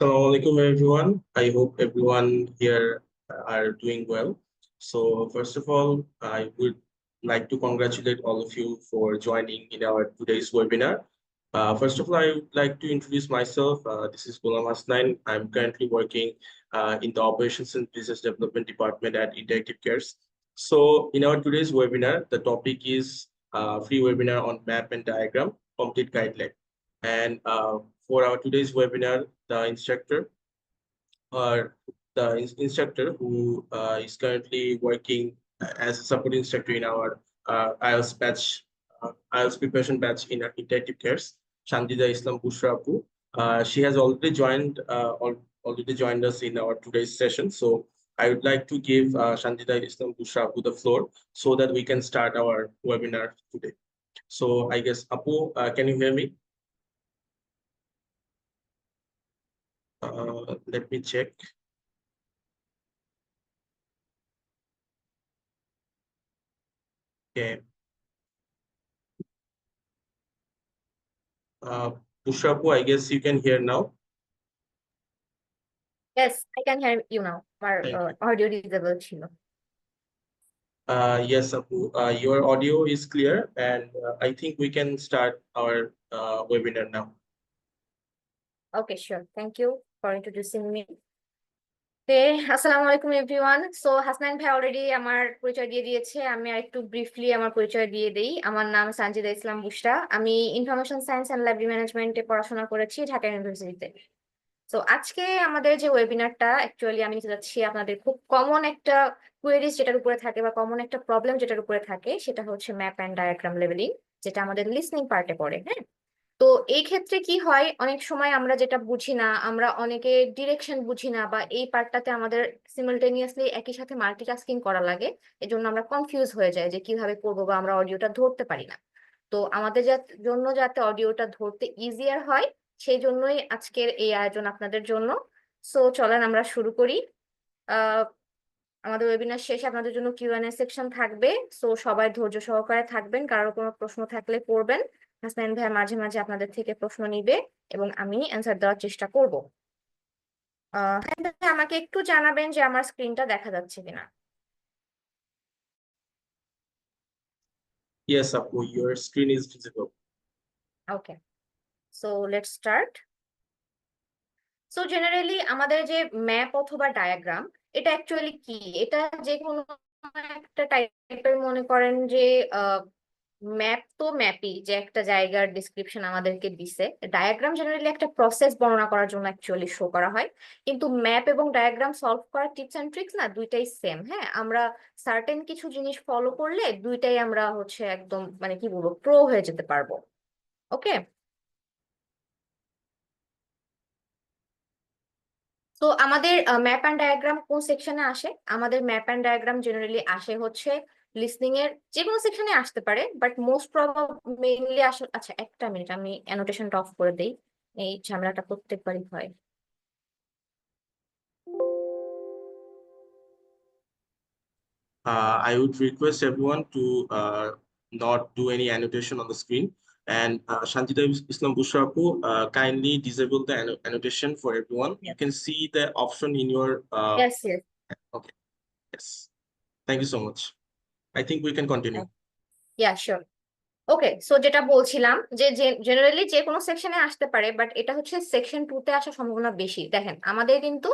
Assalamualaikum everyone. I hope everyone here are doing well. So first of all, I would like to congratulate all of you for joining in our today's webinar. First of all, I would like to introduce myself. This is Ghulam Hasnain. I'm currently working in the Operations and Business Development Department at Interactive Cares. So in our today's webinar, the topic is free webinar on map and diagram complete guideline. And for our today's webinar, the instructor instructor who is currently working as a support instructor in our IELTS batch, IELTS preparation batch in Interactive Cares, Shandida Islam Bushra Apu. She has already joined us in our today's session. So I would like to give Shandida Islam Bushra Apu the floor so that we can start our webinar today. So I guess Apu, can you hear me? Let me check. Okay. Bushrapu, I guess you can hear now. Yes, I can hear you now. Our audio disable ছিল. Yes, Apu, your audio is clear, and I think we can start our webinar now. Okay, sure. Thank you for introducing me. আসসালামু আলাইকুম everyone. So Hasnain ভাই already আমার পরিচয় দিয়ে দিয়েছে, আমি আরেকটু ব্রিফলি আমার পরিচয় দিয়ে দেই। আমার নাম সানজিদা ইসলাম বুশরা, আমি ইনফরমেশন সায়েন্স অ্যান্ড লাইব্রেরি ম্যানেজমেন্টে পড়াশোনা করেছি ঢাকা ইউনিভার্সিটিতে। তো আজকে আমাদের যে ওয়েবিনারটা অ্যাকচুয়ালি আমি নিতে যাচ্ছি আপনাদের খুব কমন একটা কোয়েরিজ যেটার উপরে থাকে বা কমন একটা প্রবলেম যেটার উপরে থাকে, সেটা হচ্ছে ম্যাপ অ্যান্ড ডায়াগ্রাম লেভেলিং, যেটা আমাদের লিসনিং পার্টে পড়ে। হ্যাঁ, তো এই ক্ষেত্রে কি হয়, অনেক সময় আমরা যেটা বুঝি না, আমরা অনেকে ডিরেকশন বুঝি না, বা এই পার্টটাতে আমাদের সিমিলটেনিয়াসলি একই সাথে মাল্টিটাস্কিং করা লাগে, এজন্য আমরা কনফিউজ হয়ে যাই যে কিভাবে করবো, বা আমরা অডিওটা ধরতে পারি না। তো আমাদের জন্য যাতে অডিওটা ধরতে ইজিয়ার হয়, সেই জন্যই আজকের এই আয়োজন আপনাদের জন্য। সো চলেন আমরা শুরু করি। আমাদের ওয়েবিনার শেষে আপনাদের জন্য কিউএনএ সেকশন থাকবে। সো সবাই ধৈর্য সহকারে থাকবেন, কারোর কোনো প্রশ্ন থাকলে করবেন। হাসনাইন ভাই মাঝে মাঝে আপনাদের থেকে প্রশ্ন নিবে এবং আমি অ্যান্সার দেওয়ার চেষ্টা করব। আমাকে একটু জানাবেন যে আমার স্ক্রিনটা দেখা যাচ্ছে কিনা। Yes, Apu, your screen is visible. Okay, so let's start. So generally আমাদের যে ম্যাপ অথবা ডায়াগ্রাম, এটা অ্যাকচুয়ালি কি, এটা যে কোনো একটা টাইপের, মনে করেন যে ম্যাপ তো ম্যাপই, যে একটা জায়গার ডিসক্রিপশন আমাদেরকে দিছে। ডায়াগ্রাম জেনারেলি একটা প্রসেস বর্ণনা করার জন্য অ্যাকচুয়ালি শো করা হয়, কিন্তু ম্যাপ এবং ডায়াগ্রাম সলভ করার টিপস এন্ড ট্রিক্স না দুইটাই সেম। হ্যাঁ, আমরা সার্টেন কিছু জিনিস ফলো করলে দুইটাই আমরা হচ্ছে একদম মানে কি বলবো প্রো হয়ে যেতে পারবো। ওকে, তো আমাদের ম্যাপ অ্যান্ড ডায়াগ্রাম কোন সেকশনে আসে? আমাদের ম্যাপ অ্যান্ড ডায়াগ্রাম জেনারেলি আসে হচ্ছে লিসনিং এর যে কোনো সেকশনে আসতে পারে, বাট মোস্ট মেইনলি আসে। আচ্ছা একটা মিনিট, আমি অ্যানোটেশনটা অফ করে দেই, এই ঝামেলাটা প্রত্যেকবারই হয়। I would request everyone to not do any annotation on the screen. And Shantida Islam Bushra Apu, kindly disable the annotation for everyone. You can see the option in your. Yes, yes. Okay. Yes. Thank you so much. I think we can continue. Yeah, sure. Okay, so যেটা বলছিলাম যে generally যে কোনো সেকশনে আসতে পারে, but এটা হচ্ছে সেকশন 2 তে আসার সম্ভাবনা বেশি। দেখেন আমাদের কিন্তু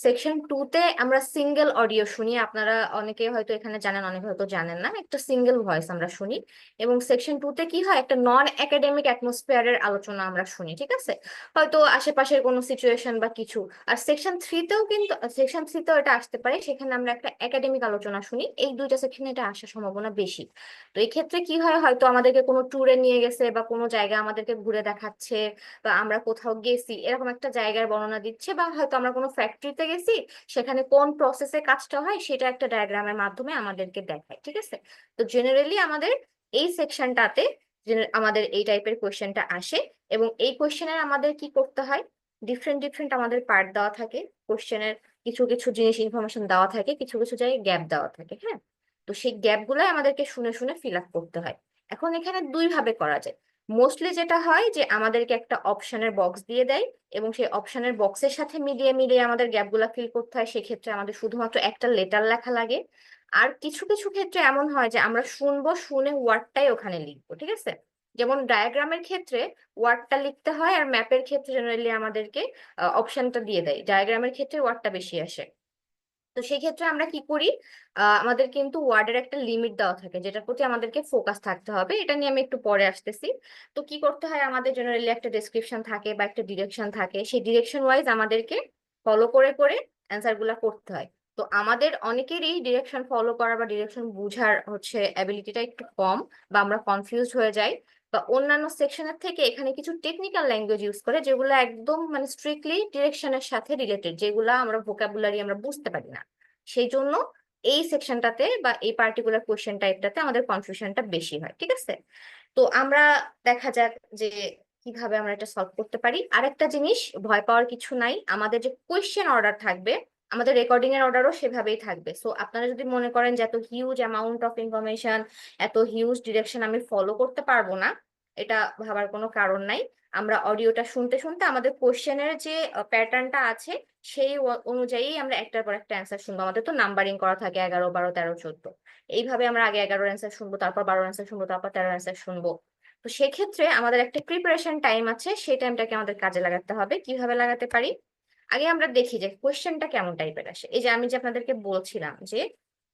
সেকশন 2 তে আমরা সিঙ্গেল অডিও শুনি, আপনারা অনেকে হয়তো এখানে জানেন, অনেকে হয়তো জানেন না, একটা সিঙ্গেল ভয়েস আমরা শুনি। এবং সেকশন 2 তে কি হয়, একটা নন একাডেমিক অ্যাটমসফিয়ারের আলোচনা আমরা শুনি, ঠিক আছে, হয়তো আশেপাশের কোনো সিচুয়েশন বা কিছু। আর সেকশন 3 তেও কিন্তু, সেকশন 3 তেও এটা আসতে পারে, সেখানে আমরা একটা একাডেমিক আলোচনা শুনি। এই দুইটা সেকশনে এটা আসার সম্ভাবনা বেশি। তো এই ক্ষেত্রে কি হয়, হয়তো আমাদেরকে কোনো ট্যুরে নিয়ে গেছে বা কোনো জায়গা আমাদেরকে ঘুরে দেখাচ্ছে, বা আমরা কোথাও গেছি এরকম একটা জায়গার বর্ণনা দিচ্ছে, বা হয়তো আমরা কোনো ফ্যাক্টরিতে গেছি, সেখানে কোন প্রসেসে কাজটা হয় সেটা একটা ডায়াগ্রামের মাধ্যমে আমাদেরকে দেখায়, ঠিক আছে। তো জেনারেলি আমাদের এই সেকশনটাতে আমাদের এই টাইপের কোয়েশ্চেনটা আসে, এবং এই কোয়েশ্চেনের আমাদের কি করতে হয়, ডিফারেন্ট ডিফারেন্ট আমাদের পার্ট দেওয়া থাকে কোয়েশ্চেনের, কিছু কিছু জিনিস ইনফরমেশন দেওয়া থাকে, কিছু কিছু জায়গায় গ্যাপ দেওয়া থাকে। হ্যাঁ, তো সেই গ্যাপ গুলাই আমাদেরকে শুনে শুনে ফিল আপ করতে হয়। এখন এখানে দুই ভাবে করা যায়। মোস্টলি যেটা হয় যে আমাদেরকে একটা অপশনের বক্স দিয়ে দেয় এবং সেই অপশনের বক্সের সাথে মিলিয়ে মিলিয়ে আমাদের গ্যাপগুলো ফিল করতে হয়, সেক্ষেত্রে আমাদের শুধুমাত্র একটা লেটার লেখা লাগে। আর কিছু কিছু ক্ষেত্রে এমন হয় যে আমরা শুনবো, শুনে ওয়ার্ডটাই ওখানে লিখবো, ঠিক আছে? যেমন ডায়াগ্রামের ক্ষেত্রে ওয়ার্ডটা লিখতে হয়, আর ম্যাপের ক্ষেত্রে জেনারেলি আমাদেরকে অপশনটা দিয়ে দেয়। ডায়াগ্রামের ক্ষেত্রে ওয়ার্ডটা বেশি আসে। তো সেই ক্ষেত্রে আমরা কি করি, আমাদের কিন্তু ওয়ার্ডের একটা লিমিট দেওয়া থাকে যেটার প্রতি আমাদেরকে ফোকাস থাকতে হবে। এটা নিয়ে আমি একটু পরে আসতেছি। তো কি করতে হয়, আমাদের জেনারেলি একটা ডেসক্রিপশন থাকে বা একটা ডিরেকশন থাকে, সেই ডিরেকশন ওয়াইজ আমাদেরকে ফলো করে করে অ্যান্সার গুলা করতে হয়। তো আমাদের অনেকেরই ডিরেকশন ফলো করা বা ডিরেকশন বুঝার হচ্ছে অ্যাবিলিটিটা একটু কম, বা আমরা কনফিউজড হয়ে যাই, বা অন্যান্য সেকশনের থেকে এখানে কিছু টেকনিক্যাল ল্যাঙ্গুয়েজ ইউজ করে যেগুলো একদম মানে স্ট্রিক্টলি ডিরেকশনের সাথে রিলেটেড, যেগুলো আমরা ভোকাবুলারি আমরা বুঝতে পারি না। সেই জন্য এই সেকশনটাতে বা এই পার্টিকুলার কোশ্চেন টাইপটাতে আমাদের কনফিউশনটা বেশি হয়, ঠিক আছে? তো আমরা দেখা যাক যে কিভাবে আমরা এটা সলভ করতে পারি। আরেকটা জিনিস, ভয় পাওয়ার কিছু নাই, আমাদের যে কোয়েশ্চেন অর্ডার থাকবে, আমাদের রেকর্ডিং এর অর্ডারও সেভাবেই থাকবে। সো আপনারা যদি মনে করেন যে এত হিউজ অ্যামাউন্ট অফ ইনফরমেশন, এত হিউজ ডিরেকশন আমি ফলো করতে পারবো না, এটা ভাবার কোনো কারণ নাই। আমরা অডিওটা শুনতে শুনতে আমাদের কোশ্চেনের যে প্যাটার্নটা আছে সেই অনুযায়ী আমরা একটার পর একটা অ্যান্সার শুনবো। আমাদের তো নাম্বারিং করা থাকে 11, 12, 13, 14, এইভাবে আমরা আগে 11 অ্যান্সার শুনবো, তারপর 12 অ্যান্সার শুনবো, তারপর 13 অ্যান্সার শুনবো। তো সেক্ষেত্রে আমাদের একটা প্রিপারেশন টাইম আছে, সেই টাইমটাকে আমাদের কাজে লাগাতে হবে। কিভাবে লাগাতে পারি, আগে আমরা দেখি যে কোয়েশ্চেনটা কেমন টাইপের আসে। এই যে আমি যে আপনাদেরকে বলছিলাম যে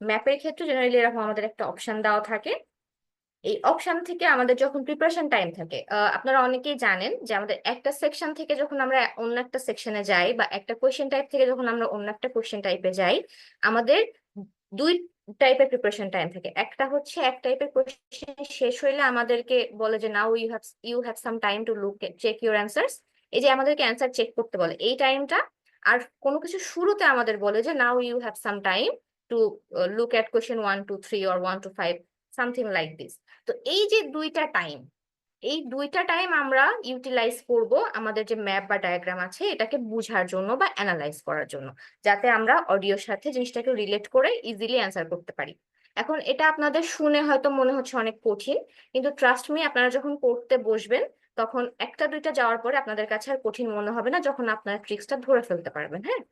ম্যাপের ক্ষেত্রে জেনারেলি এরকম আমাদের একটা অপশন দেওয়া থাকে। এই অপশন থেকে আমাদের যখন প্রিপারেশন টাইম থাকে, আপনারা অনেকেই জানেন যে আমাদের একটা সেকশন থেকে যখন আমরা অন্য একটা সেকশনে যাই, বা একটা কোয়েশ্চেন টাইপ থেকে যখন আমরা অন্য একটা কোয়েশ্চেন টাইপে যাই, আমাদের দুই টাইপের প্রিপারেশন টাইম থাকে। একটা হচ্ছে এক টাইপের কোয়েশ্চেন শেষ হইলে আমাদেরকে বলে যে now you have some time to look check your answers. এই যে আমাদেরকে অ্যান্সার চেক করতে বলে এই টাইমটা। আর কোনো কিছু শুরুতে আমাদের বলে যে now you have some time to look at question 1 to 3 or 1 to 5, something like this. তো এই যে দুইটা টাইম, এই দুইটা টাইম আমরা ইউটিলাইজ করব আমাদের যে ম্যাপ বা ডায়াগ্রাম আছে এটাকে বুঝার জন্য বা অ্যানালাইজ করার জন্য, যাতে আমরা অডিওর সাথে জিনিসটাকে রিলেট করে ইজিলি অ্যান্সার করতে পারি। এখন এটা আপনাদের শুনে হয়তো মনে হচ্ছে অনেক কঠিন, কিন্তু ট্রাস্ট মি, আপনারা যখন করতে বসবেন তখন একটা দুইটা যাওয়ার পরে আপনাদের কাছে আর কঠিন মনে হবে না, যখন আপনারা ট্রিক্সটা ধরে ফেলতে পারবেন। হ্যাঁ,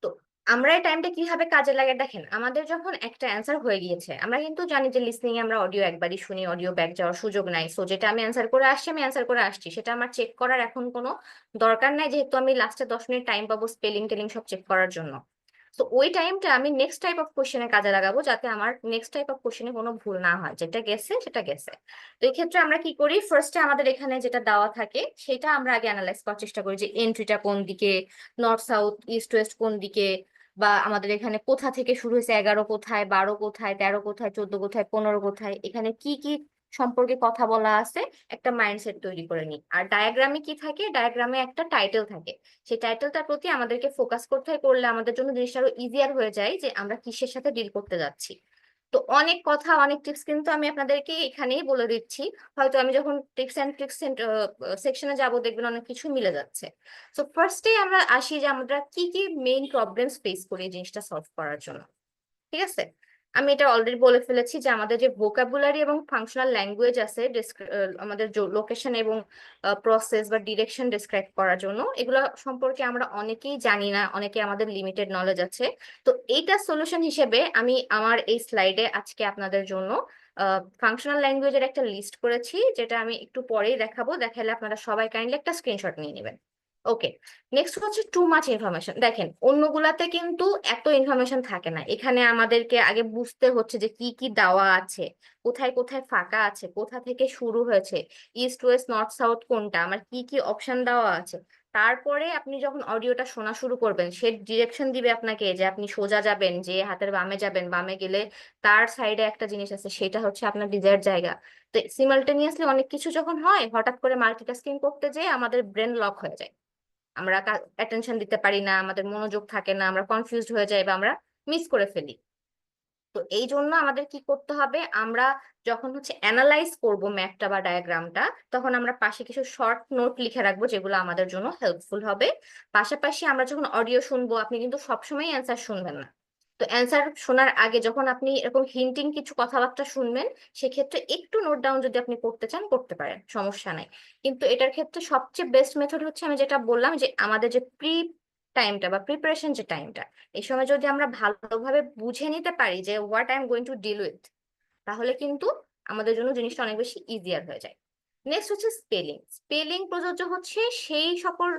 তো আমরা এই টাইমটা কিভাবে কাজে লাগে দেখেন। আমাদের যখন একটা অ্যান্সার হয়ে গিয়েছে, আমরা কিন্তু জানি যে লিসনিং এ আমরা অডিও একবারই শুনি, অডিও ব্যাক যাওয়ার সুযোগ নাই। সো যেটা আমি অ্যান্সার করে আসছি, আমি অ্যান্সার করে আসছি, সেটা আমার চেক করার এখন কোনো দরকার নাই, যেহেতু আমি লাস্টে 10 মিনিট টাইম পাবো স্পেলিং টেলিং সব চেক করার জন্য। তো ওই টাইমটা আমি নেক্সট টাইপ অফ কোশ্চেনে কাজে লাগাবো, যাতে আমার নেক্সট টাইপ অফ কোশ্চেনে কোনো ভুল না হয়, যেটা গেছে সেটা গেছে। তো এই ক্ষেত্রে আমরা কি করি, ফার্স্টে আমাদের এখানে যেটা দেওয়া থাকে সেটা আমরা আগে অ্যানালাইজ করার চেষ্টা করি, যে এন্ট্রিটা কোন দিকে, নর্থ সাউথ ইস্ট ওয়েস্ট কোন দিকে, বা আমাদের এখানে কোথা থেকে শুরু হয়েছে, 11 কোথায়, 12 কোথায়, 13 কোথায়, 14 কোথায়, 15 কোথায়, এখানে কি কি সম্পর্কে কথা বলা আছে, একটা মাইন্ডসেট তৈরি করে নিই। আর ডায়াগ্রামে কি থাকে, ডায়াগ্রামে একটা টাইটেল থাকে, সেই টাইটেলটার প্রতি আমাদেরকে ফোকাস করতে হয়, করলে আমাদের জন্য জিনিসটা আরো ইজিয়ার হয়ে যায় যে আমরা কিসের সাথে ডিল করতে যাচ্ছি। তো অনেক কথা, অনেক টিপস কিন্তু আমি আপনাদেরকে এখানেই বলে দিচ্ছি। হয়তো আমি যখন টিপস এন্ড ট্রিক্স সেকশনে যাব, দেখবেন অনেক কিছু মিলে যাচ্ছে। সো ফার্স্টে আমরা আসি যে আমরা কি কি মেইন প্রবলেমস ফেস করি এই জিনিসটা সলভ করার জন্য, ঠিক আছে? আমি এটা অলরেডি বলে ফেলেছি যে আমাদের যে ভোকাবুলারি এবং ফাংশনাল ল্যাঙ্গুয়েজ আছে আমাদের লোকেশন এবং প্রসেস বা ডিরেকশন ডিসক্রাইব করার জন্য, এগুলো সম্পর্কে আমরা অনেকেই জানি না, অনেকে আমাদের লিমিটেড নলেজ আছে। তো এইটা সলিউশন হিসেবে আমি আমার এই স্লাইডে আজকে আপনাদের জন্য ফাংশনাল ল্যাঙ্গুয়েজের একটা লিস্ট করেছি, যেটা আমি একটু পরেই দেখাবো। দেখালে আপনারা সবাই কাইন্ডলি একটা স্ক্রিনশট নিয়ে নেবেন। ওকে, নেক্সট হচ্ছে টু মাচ ইনফরমেশন। দেখেন অন্যগুলাতে কিন্তু এত ইনফরমেশন থাকে না, এখানে আমাদেরকে আগে বুঝতে হচ্ছে যে কি কি দেওয়া আছে, কোথায় কোথায় ফাঁকা আছে, কোথা থেকে শুরু হয়েছে, ইস্ট ওয়েস্ট নর্থ সাউথ কোনটা, আমার কি কি অপশন দেওয়া আছে। তারপরে আপনি যখন অডিওটা শোনা শুরু করবেন, সে ডিরেকশন দিবে আপনাকে যে আপনি সোজা যাবেন, যে হাতের বামে যাবেন, বামে গেলে তার সাইডে একটা জিনিস আছে, সেটা হচ্ছে আপনার ডিজায়ার জায়গা। তো সিমালটেনিয়াসলি অনেক কিছু যখন হয়, হঠাৎ করে মাল্টিটাস্কিং করতে যেয়ে আমাদের ব্রেন লক হয়ে যায়, আমরা অ্যাটেনশন দিতে পারি না, আমাদের মনোযোগ থাকে না, আমরা কনফিউজড হয়ে যাই বা আমরা মিস করে ফেলি। তো এই জন্য আমাদের কি করতে হবে, আমরা যখন হচ্ছে অ্যানালাইজ করব ম্যাপটা বা ডায়াগ্রামটা, তখন আমরা পাশে কিছু শর্ট নোট লিখে রাখবো যেগুলো আমাদের জন্য হেল্পফুল হবে। পাশাপাশি আমরা যখন অডিও শুনবো, আপনি কিন্তু সবসময় অ্যান্সার শুনবেন না, তো অ্যান্সার শোনার আগে যখন আপনি এরকম হিন্টিং কিছু কথাবার্তা শুনবেন, সেক্ষেত্রে একটু নোট ডাউন যদি আপনি করতে চান করতে পারেন, সমস্যা নাই। কিন্তু এটার ক্ষেত্রে সবচেয়ে বেস্ট মেথড হচ্ছে আমি যেটা বললাম, যে আমাদের যে টাইমটা বা প্রিপারেশন যে টাইমটা, এই সময় যদি আমরা ভালোভাবে বুঝে নিতে পারি যে what I am going to deal with, তাহলে কিন্তু আমাদের জন্য জিনিসটা অনেক বেশি ইজিয়ার হয়ে যায়। নেক্সট হচ্ছে স্পেলিং। স্পেলিং প্রযোজ্য হচ্ছে সেই সকল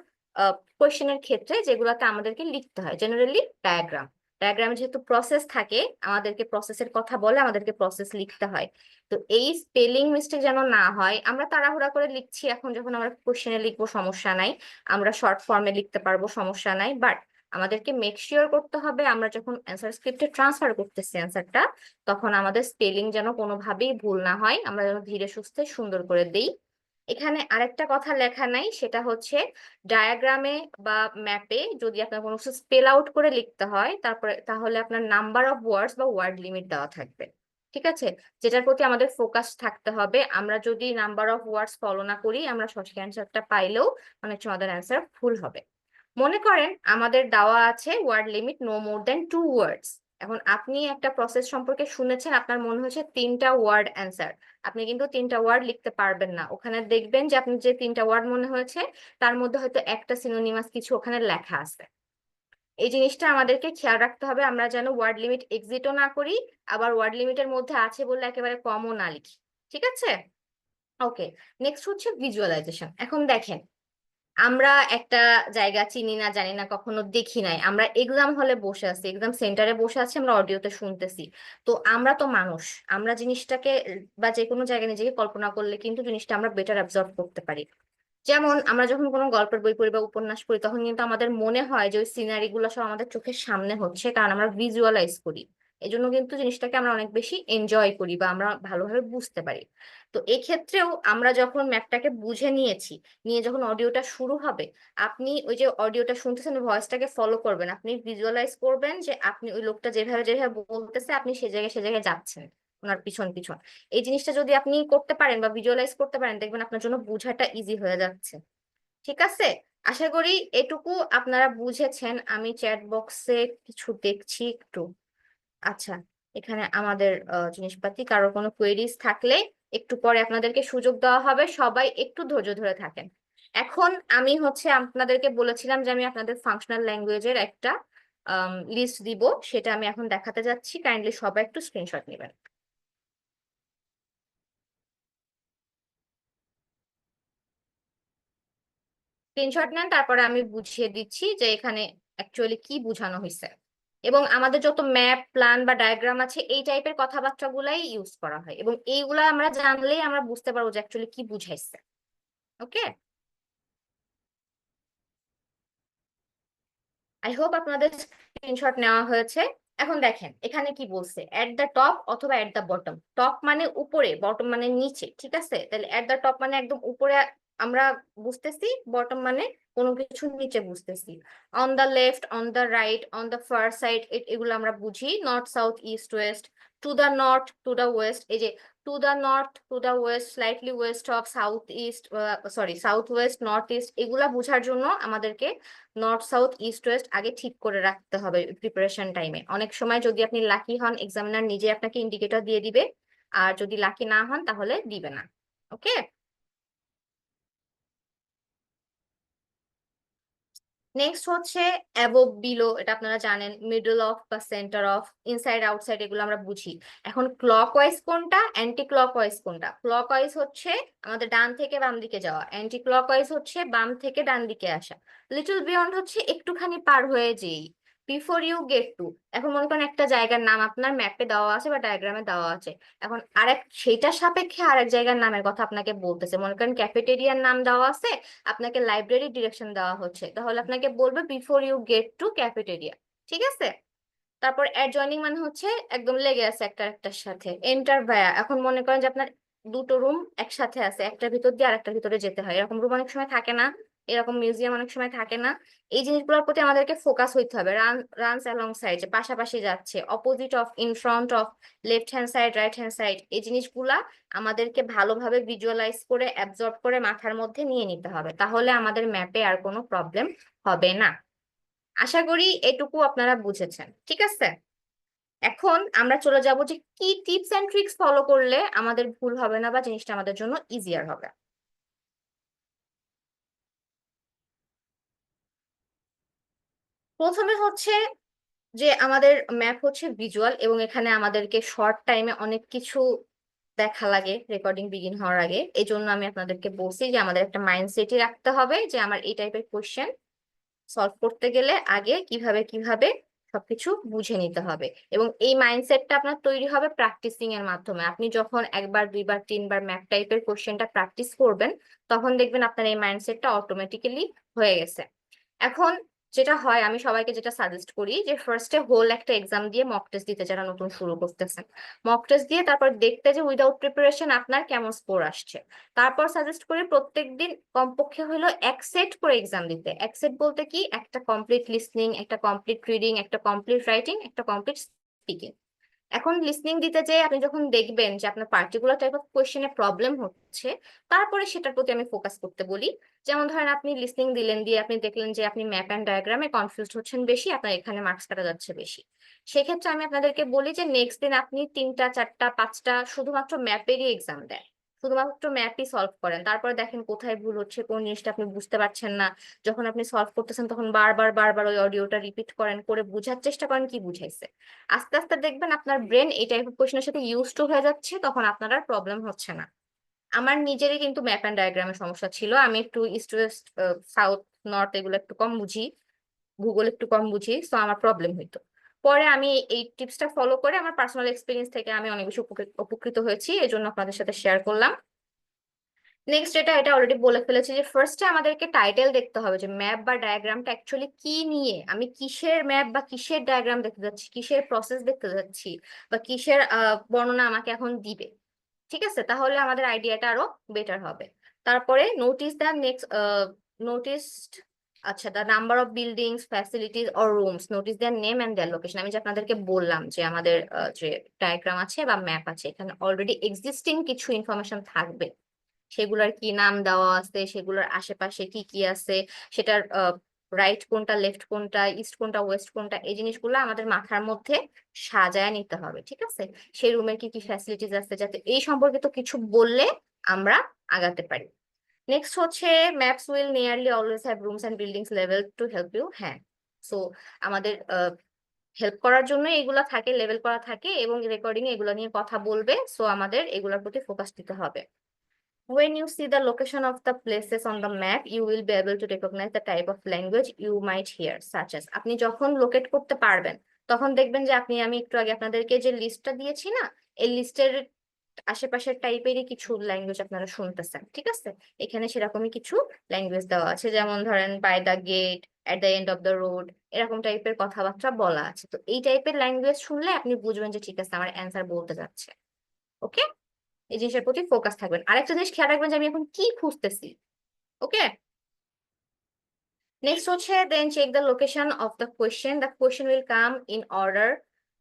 কোয়েশ্চেনের ক্ষেত্রে যেগুলোতে আমাদেরকে লিখতে হয়, জেনারেলি ডায়াগ্রামে যেহেতু প্রসেস থাকে, আমাদেরকে প্রসেসের কথা বলে আমাদেরকে প্রসেস লিখতে হয়। তো এই স্পেলিং মিস্টেক যেন না হয়, আমরা তাড়াহুড়া করে লিখছি, এখন যখন আমরা কোশ্চেনে লিখবো সমস্যা নাই, আমরা শর্ট ফর্মে লিখতে পারবো সমস্যা নাই, বাট আমাদেরকে মেক শিওর করতে হবে আমরা যখন অ্যান্সার স্ক্রিপ্টে ট্রান্সফার করতেছি অ্যান্সারটা, তখন আমাদের স্পেলিং যেন কোনোভাবেই ভুল না হয়, আমরা যেন ধীরে সুস্থে সুন্দর করে দেই। এখানে আরেকটা কথা লেখা নাই, সেটা হচ্ছে ডায়াগ্রামে বা ম্যাপে যদি আপনার কোনো কিছু স্পেল আউট করে লিখতে হয়, তাহলে আপনার নাম্বার অফ ওয়ার্ডস বা ওয়ার্ড লিমিট দেওয়া থাকবে। ঠিক আছে, যেটার প্রতি আমাদের ফোকাস থাকতে হবে। আমরা যদি নাম্বার অফ ওয়ার্ডস ফলো না করি, আমরা সঠিক অ্যান্সারটা পাইলেও অনেক সময় আমাদের অ্যান্সার ভুল হবে। মনে করেন আমাদের দেওয়া আছে word limit no more than 2 ওয়ার্ডস। এখন আপনি একটা প্রসেস সম্পর্কে শুনেছেন, আপনার মনে হচ্ছে 3টা ওয়ার্ড অ্যান্সার, আপনি কিন্তু 3টা ওয়ার্ড লিখতে পারবেন না। ওখানে দেখবেন যে আপনি যে 3টা ওয়ার্ড মনে হয়েছে, তার মধ্যে হয়তো একটা সিনোনিমাস কিছু ওখানে লেখা আছে। এই জিনিসটা আমাদেরকে খেয়াল রাখতে হবে, আমরা যেন ওয়ার্ড লিমিট এক্সিটও না করি, আবার ওয়ার্ড লিমিটের মধ্যে আছে বলে একেবারে কমও না লিখি। ঠিক আছে, ওকে। নেক্সট হচ্ছে ভিজুয়ালাইজেশন। এখন দেখেন, আমরা একটা জায়গা চিনি না, জানি না, কখনো দেখি নাই, আমরা এক্সাম হলে বসে আছি, এক্সাম সেন্টারে বসে আছি, আমরা অডিওতে শুনতেছি। তো আমরা তো মানুষ, আমরা জিনিসটাকে বা যে কোনো জায়গায় নিজেকে কল্পনা করলে কিন্তু জিনিসটা আমরা বেটার অ্যাবজর্ব করতে পারি। যেমন আমরা যখন কোনো গল্পের বই পড়ি বা উপন্যাস পড়ি, তখন কিন্তু আমাদের মনে হয় যে ওই সিনারি গুলো সব আমাদের চোখের সামনে হচ্ছে, কারণ আমরা ভিজুয়ালাইজ করি। এই জন্য কিন্তু জিনিসটাকে আমরা অনেক বেশি এনজয় করি বা আমরা ভালোভাবে বুঝতে পারি। তো এক্ষেত্রেও আমরা যখন ম্যাপটাকে বুঝে নিয়েছি, নিয়ে যখন অডিওটা শুরু হবে, আপনি ওই যে অডিওটা শুনতেছেন, ভয়েসটাকে ফলো করবেন, আপনি ভিজুয়ালাইজ করবেন যে আপনি ওই লোকটা যেভাবে যেভাবে বলতেছে, আপনি সে জায়গায় যাচ্ছেন ওনার পিছন পিছন। এই জিনিসটা যদি আপনি করতে পারেন বা ভিজুয়ালাইজ করতে পারেন, দেখবেন আপনার জন্য বোঝাটা ইজি হয়ে যাচ্ছে। ঠিক আছে, আশা করি এটুকু আপনারা বুঝেছেন। আমি চ্যাট বক্সে কিছু দেখছি একটু। আচ্ছা, এখানে আমাদের জিনিসপাতি, কারো কোনো কোয়েরিজ থাকলে একটু পরে আপনাদেরকে সুযোগ দেওয়া হবে, সবাই একটু ধৈর্য ধরে থাকেন। এখন আমি হচ্ছে আপনাদেরকে বলেছিলাম যে আমি আপনাদের ফাংশনাল ল্যাঙ্গুয়েজের একটা লিস্ট দিব, সেটা আমি এখন দেখাতে যাচ্ছি, কাইন্ডলি সবাই একটু স্ক্রিনশট নেবেন। স্ক্রিনশট নেন, তারপরে আমি বুঝিয়ে দিচ্ছি যে এখানে অ্যাকচুয়ালি কি বোঝানো হয়েছে। এবং আমাদের যত ম্যাপ, প্ল্যান বা ডায়াগ্রাম আছে, এই টাইপের কথাবার্তা গুলাই ইউজ করা হয়, এবং এইগুলা আমরা জানলেই আমরা বুঝতে পারবো যে অ্যাকচুয়ালি কি বুঝাইছে। ওকে, আই হোপ আপনাদের স্ক্রিনশট নেওয়া হয়েছে। এখন দেখেন এখানে কি বলছে, এট দ্য টপ অথবা এট দ্য বটম। টপ মানে উপরে, বটম মানে নিচে। ঠিক আছে, তাহলে এট দ্য টপ মানে একদম উপরে আমরা বুঝতেছি, বটম মানে কোনো কিছু নিচে বুঝতেছি। On the left, on the right, on the far side, এগুলো আমরা বুঝি। North, south, east, west. To the north, to the west, এই যে to the north, to the west, slightly west of, south east, sorry south west, north east, এগুলা বোঝার জন্য আমাদেরকে north, south, east, West আগে ঠিক করে রাখতে হবে প্রিপারেশন টাইমে। অনেক সময় যদি আপনি লাকি হন, এক্সামিনার নিজে আপনাকে ইন্ডিকেটর দিয়ে দিবে, আর যদি লাকি না হন তাহলে দিবে না। ওকে, নেক্সট হচ্ছে অ্যাবোভ বিলো, এটা আপনারা জানেন। মিডল অফ বা সেন্টার অফ, ইনসাইড আউটসাইড, এগুলো আমরা বুঝি। এখন ক্লকওয়াইজ কোনটা, অ্যান্টি ক্লকওয়াইজ কোনটা? ক্লকওয়াইজ হচ্ছে আমাদের ডান থেকে বাম দিকে যাওয়া, অ্যান্টি ক্লকওয়াইজ হচ্ছে বাম থেকে ডান দিকে আসা। লিটল বিয়ন্ড হচ্ছে একটুখানি পার হয়ে যেই, বিফোর ইউ গেট টু। এখন মনে করেন একটা জায়গার নাম আপনার ম্যাপে দেওয়া আছে বা ডায়াগ্রামে দেওয়া আছে, এখন আরেক সেইটার সাপেক্ষে আরেক জায়গার নামের কথা আপনাকে বলতেছে। মনে করেন ক্যাফেটেরিয়ার নাম দেওয়া আছে, আপনাকে লাইব্রেরি ডিরেকশন দেওয়া হচ্ছে, তাহলে আপনাকে বলবে before you get to cafeteria. ঠিক আছে, তারপর অ্যাডজয়নিং মানে হচ্ছে একদম লেগে আছে একটা একটার সাথে। এন্টার ভায়া, এখন মনে করেন যে আপনার দুটো রুম একসাথে আছে, একটার ভিতর দিয়ে আরেকটার ভিতরে যেতে হয়, এরকম রুম অনেক সময় থাকে না, এরকম মিউজিয়াম অনেক সময় থাকে না। এই জিনিসগুলোর প্রতি আমাদেরকে ফোকাস হইতে হবে। রানস অ্যালং সাইড, যে পাশাপাশি যাচ্ছে, opposite of, in front of, left hand side, right hand side, এই জিনিসগুলা আমাদেরকে ভালোভাবে ভিজুয়ালাইজ করে অ্যাবজর্ব করে মাথার মধ্যে নিয়ে নিতে হবে, তাহলে আমাদের ম্যাপে আর কোনো প্রবলেম হবে না। আশা করি এটুকু আপনারা বুঝেছেন। ঠিক আছে, এখন আমরা চলে যাব যে কি টিপস এন্ড ট্রিক্স ফলো করলে আমাদের ভুল হবে না বা জিনিসটা আমাদের জন্য ইজিয়ার হবে। প্রথমে হচ্ছে যে আমাদের ম্যাপ হচ্ছে ভিজুয়াল, এবং এখানে আমাদেরকে শর্ট টাইমে অনেক কিছু দেখা লাগে রেকর্ডিং বিগিন হওয়ার আগে। এই জন্য আমি আপনাদেরকে বলছি যে আমাদের একটা মাইন্ডসেটই রাখতে হবে যে আমার এই টাইপের কোশ্চেন সলভ করতে গেলে আগে কিভাবে কিভাবে সবকিছু বুঝে নিতে হবে। এবং এই মাইন্ডসেটটা আপনার তৈরি হবে প্র্যাকটিসিং এর মাধ্যমে। আপনি যখন একবার দুইবার তিনবার ম্যাথ টাইপের কোশ্চেনটা প্র্যাকটিস করবেন, তখন দেখবেন আপনার এই মাইন্ডসেটটা অটোমেটিক্যালি হয়ে গেছে। এখন যেটা হয়, আমি সবাইকে যেটা সাজেস্ট করি যে ফার্স্টে হোল একটা এক্সাম দিয়ে মক টেস্ট দিতে, যারা নতুন শুরু করতেছেন মক টেস্ট দিয়ে তারপর দেখতে যে উইদাউট প্রিপারেশন আপনার কেমন স্কোর আসছে। তারপর সাজেস্ট করি প্রত্যেকদিন কমপক্ষে হলো এক সেট করে এক্সাম দিতে। এক সেট বলতে কি, একটা কমপ্লিট লিসনিং, একটা কমপ্লিট রিডিং, একটা কমপ্লিট রাইটিং, একটা কমপ্লিট স্পিকিং। এখন লিসনিং দিতে যেয়ে আপনি যখন দেখবেন যে আপনার পার্টিকুলার টাইপ অফ কোয়েশ্চেনে প্রবলেম হচ্ছে, তারপরে সেটার প্রতি আমি ফোকাস করতে বলি। যেমন ধরেন আপনি লিসনিং দিলেন, দিয়ে আপনি দেখলেন যে আপনি ম্যাপ অ্যান্ড ডায়াগ্রামে কনফিউজড হচ্ছেন বেশি, আপনার এখানে মার্কস কাটা যাচ্ছে বেশি। সেক্ষেত্রে আমি আপনাদেরকে বলি যে নেক্সট দিন আপনি 3টা 4টা 5টা শুধুমাত্র ম্যাপেরই এক্সাম দেন, শুধুমাত্র ম্যাপই সলভ করেন। তারপরে দেখেন কোথায় ভুল হচ্ছে, কোন জিনিসটা আপনি বুঝতে পারছেন না। যখন আপনি সলভ করতেছেন তখন বারবার বারবার ওই অডিওটা রিপিট করেন, করে বোঝার চেষ্টা করেন কি বুঝাইছে। আস্তে আস্তে দেখবেন আপনার ব্রেন এই টাইপ অফ কোশ্চেনের সাথে ইউজ টু হয়ে যাচ্ছে, তখন আপনার আর প্রবলেম হচ্ছে না। আমার নিজেরই কিন্তু ম্যাপ অ্যান্ড ডায়াগ্রামের সমস্যা ছিল। আমি একটু ইস্ট ওয়েস্ট, সাউথ নর্থ এগুলো একটু কম বুঝি, ভূগোল একটু কম বুঝি, তো আমার প্রবলেম হইতো। পরে আমি এই টিপসটা ফলো করে আমার পার্সোনাল এক্সপিরিয়েন্স থেকে আমি অনেক বেশি উপকৃত হয়েছি, এই জন্য আপনাদের সাথে শেয়ার করলাম। নেক্সট এটা এটা অলরেডি বলে ফেলেছি যে ফার্স্টে আমাদেরকে টাইটেল দেখতে হবে যে ম্যাপ বা ডায়াগ্রামটা অ্যাকচুয়ালি কি নিয়ে, আমি কিসের ম্যাপ বা কিসের ডায়াগ্রাম দেখতে যাচ্ছি, কিসের প্রসেস দেখতে যাচ্ছি, বা কিসের বর্ণনা আমাকে এখন দিবে। ঠিক আছে, তাহলে আমাদের আইডিয়াটা আরো বেটার হবে। তারপরে নোটিস দ্য নেক্সট নোটিসড, আচ্ছা, the number of buildings, facilities or rooms, notice their name and their location. আমি যে আপনাদেরকে বললাম যে আমাদের যে ডায়াগ্রাম আছে বা ম্যাপ আছে, এখানে অলরেডি এক্সিস্টিং কিছু ইনফরমেশন থাকবে, সেগুলোর কি নাম দেওয়া আছে, সেগুলোর আশেপাশে কি কি আছে, সেটার রাইট কোনটা, লেফট কোনটা, ইস্ট কোনটা, ওয়েস্ট কোনটা, এই জিনিসগুলো আমাদের মাথার মধ্যে সাজায় নিতে হবে। ঠিক আছে, সেই রুমের কি কি ফ্যাসিলিটিস আছে, যাতে এই সম্পর্কিত কিছু বললে আমরা আগাতে পারি। নেক্সট হচ্ছে maps will nearly always have rooms and buildings level to help you. হ্যাঁ, সো আমাদের হেল্প করার জন্য এগুলা থাকে, লেভেল করা থাকে, এবং রেকর্ডিং এগুলো নিয়ে কথা বলবে। সো আমাদের এগুলোর প্রতি ফোকাস দিতে হবে। When you see the location of the places on the map, you will be able to recognize the type of language you might hear, such as, আপনি যখন লোকেট করতে পারবেন তখন দেখবেন যে আমি একটু আগে আপনাদেরকে যে লিস্টটা দিয়েছি না, এই লিস্টের আশেপাশের টাইপেরই কিছু ল্যাঙ্গুয়েজ আপনারা শুনতেছেন। ঠিক আছে, এখানে সেরকমই কিছু ল্যাঙ্গুয়েজ দেওয়া আছে, যেমন ধরেন by the gate, at the end of the road, এরকম টাইপের কথাবার্তা বলা আছে। তো এই টাইপের ল্যাঙ্গুয়েজ শুনলে আপনি বুঝবেন যে ঠিক আছে, আমার অ্যান্সার বলতে যাচ্ছে। ওকে, এই জিনিসের প্রতি ফোকাস থাকবেন। আরেকটা জিনিস খেয়াল রাখবেন যে আমি এখন কি খুঁজতেছি। ওকে, নেক্সট হচ্ছে then check the location of the question. The question will come in order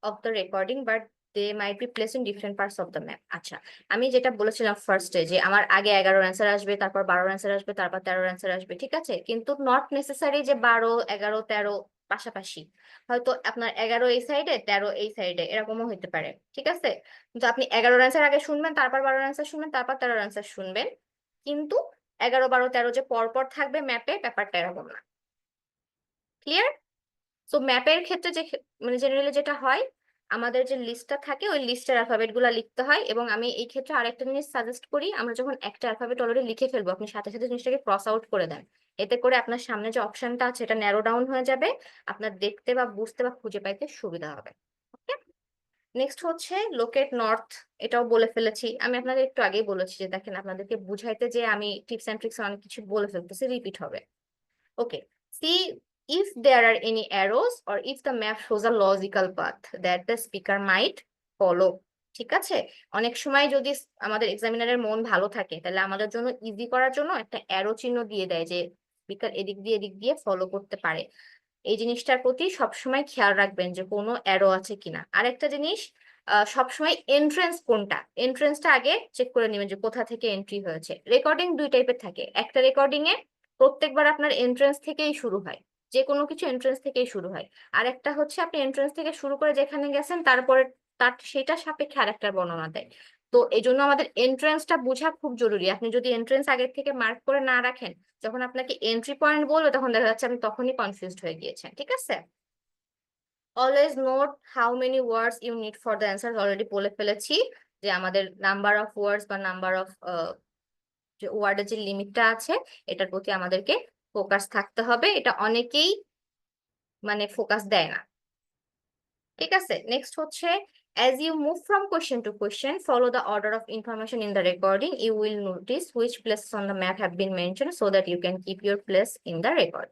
of the recording, but they might be place in different parts of the map. আচ্ছা, আমি যেটা বলেছিলাম ফার্স্টে যে আমার আগে 11 অ্যান্সার আসবে, তারপর 12 অ্যান্সার আসবে, তারপর 13 অ্যান্সার আসবে। ঠিক আছে, কিন্তু নট নেসেসারি যে 12 11 13 পাশাপাশি। হয়তো আপনার 11 এই সাইডে, 13 এই সাইডে, এরকমও হইতে পারে। ঠিক আছে, কিন্তু আপনি 11 অ্যান্সার আগে শুনবেন, তারপর 12 অ্যান্সার শুনবেন, তারপর 13 অ্যান্সার শুনবেন, কিন্তু 11 12 13 যে পরপর থাকবে ম্যাপে, ব্যাপারটা এরকম না। ক্লিয়ার? সো ম্যাপের ক্ষেত্রে যে মানে জেনারেলি যেটা হয়, আমাদের যে লিস্টটা থাকে ওই লিস্টের অ্যালফাবেট গুলা লিখতে হয়। এবং আমি এই ক্ষেত্রে আরেকটা জিনিস সাজেস্ট করি, আমরা যখন একটা অ্যালফাবেট অলরেডি লিখে ফেলবো, আপনি সাথে সাথে জিনিসটাকে ক্রস আউট করে দেন। এতে করে আপনার সামনে যে অপশনটা আছে এটা ন্যারো ডাউন হয়ে যাবে, আপনার দেখতে বা বুঝতে বা খুঁজে পাইতে সুবিধা হবে। ওকে, নেক্সট হচ্ছে লোকেট নর্থ। এটাও বলে ফেলেছি, আমি আপনাদের একটু আগেই বলেছি যে দেখেন আপনাদেরকে বুঝাইতে যে আমি টিপস এন্ড ট্রিক্স অনেক কিছু বলে ফেলতেছি, রিপিট হবে। Okay. See if there are any arrows or if the map shows a logical path that the speaker might follow. ঠিক আছে, অনেক সময় যদি আমাদের এক্সামিনারের মন ভালো থাকে, তাহলে আমাদের জন্য ইজি করার জন্য একটা অ্যারো চিহ্ন দিয়ে দেয় যে স্পিকার এদিক দিয়ে ফলো করতে পারে। এই জিনিসটার প্রতি সবসময় খেয়াল রাখবেন যে কোনো অ্যারো আছে কিনা। আরেকটা জিনিস, সবসময় এন্ট্রেন্স কোনটা, এন্ট্রেন্সটা আগে চেক করে নেবেন যে কোথা থেকে এন্ট্রি হয়েছে। রেকর্ডিং দুই টাইপের থাকে, একটা রেকর্ডিং এ প্রত্যেকবার আপনার এন্ট্রেন্স থেকেই শুরু হয়, যে কোনো কিছু এন্ট্রান্স থেকেই শুরু হয়। আর একটা হচ্ছে আপনি এন্ট্রান্স থেকে শুরু করে যেখানে গেছেন তারপরে তার সেটা সাপেক্ষে আরেকটার বর্ণনা দেয়। তো এই জন্য আমাদের এন্ট্রান্সটা বোঝা খুব জরুরি। আপনি যদি এন্ট্রান্স আগের থেকে মার্ক করে না রাখেন, যখন আপনাকে এন্ট্রি পয়েন্ট বলবে তখন দেখা যাচ্ছে আপনি তখনই কনফিউজড হয়ে গিয়েছেন। ঠিক আছে, always note how many words you need for the answer. Already বলে ফেলেছি যে আমাদের নাম্বার অফ ওয়ার্ডস বা নাম্বার অফ যে ওয়ার্ডের যে লিমিটটা আছে এটার প্রতি আমাদেরকে ফোকাস থাকতে হবে। এটা অনেকেই মানে ফোকাস দেয় না। ঠিক আছে, নেক্সট হচ্ছে as you move from question to question, follow the order of information in the recording. You will notice which places on the map have been mentioned so that you can keep your place in the record.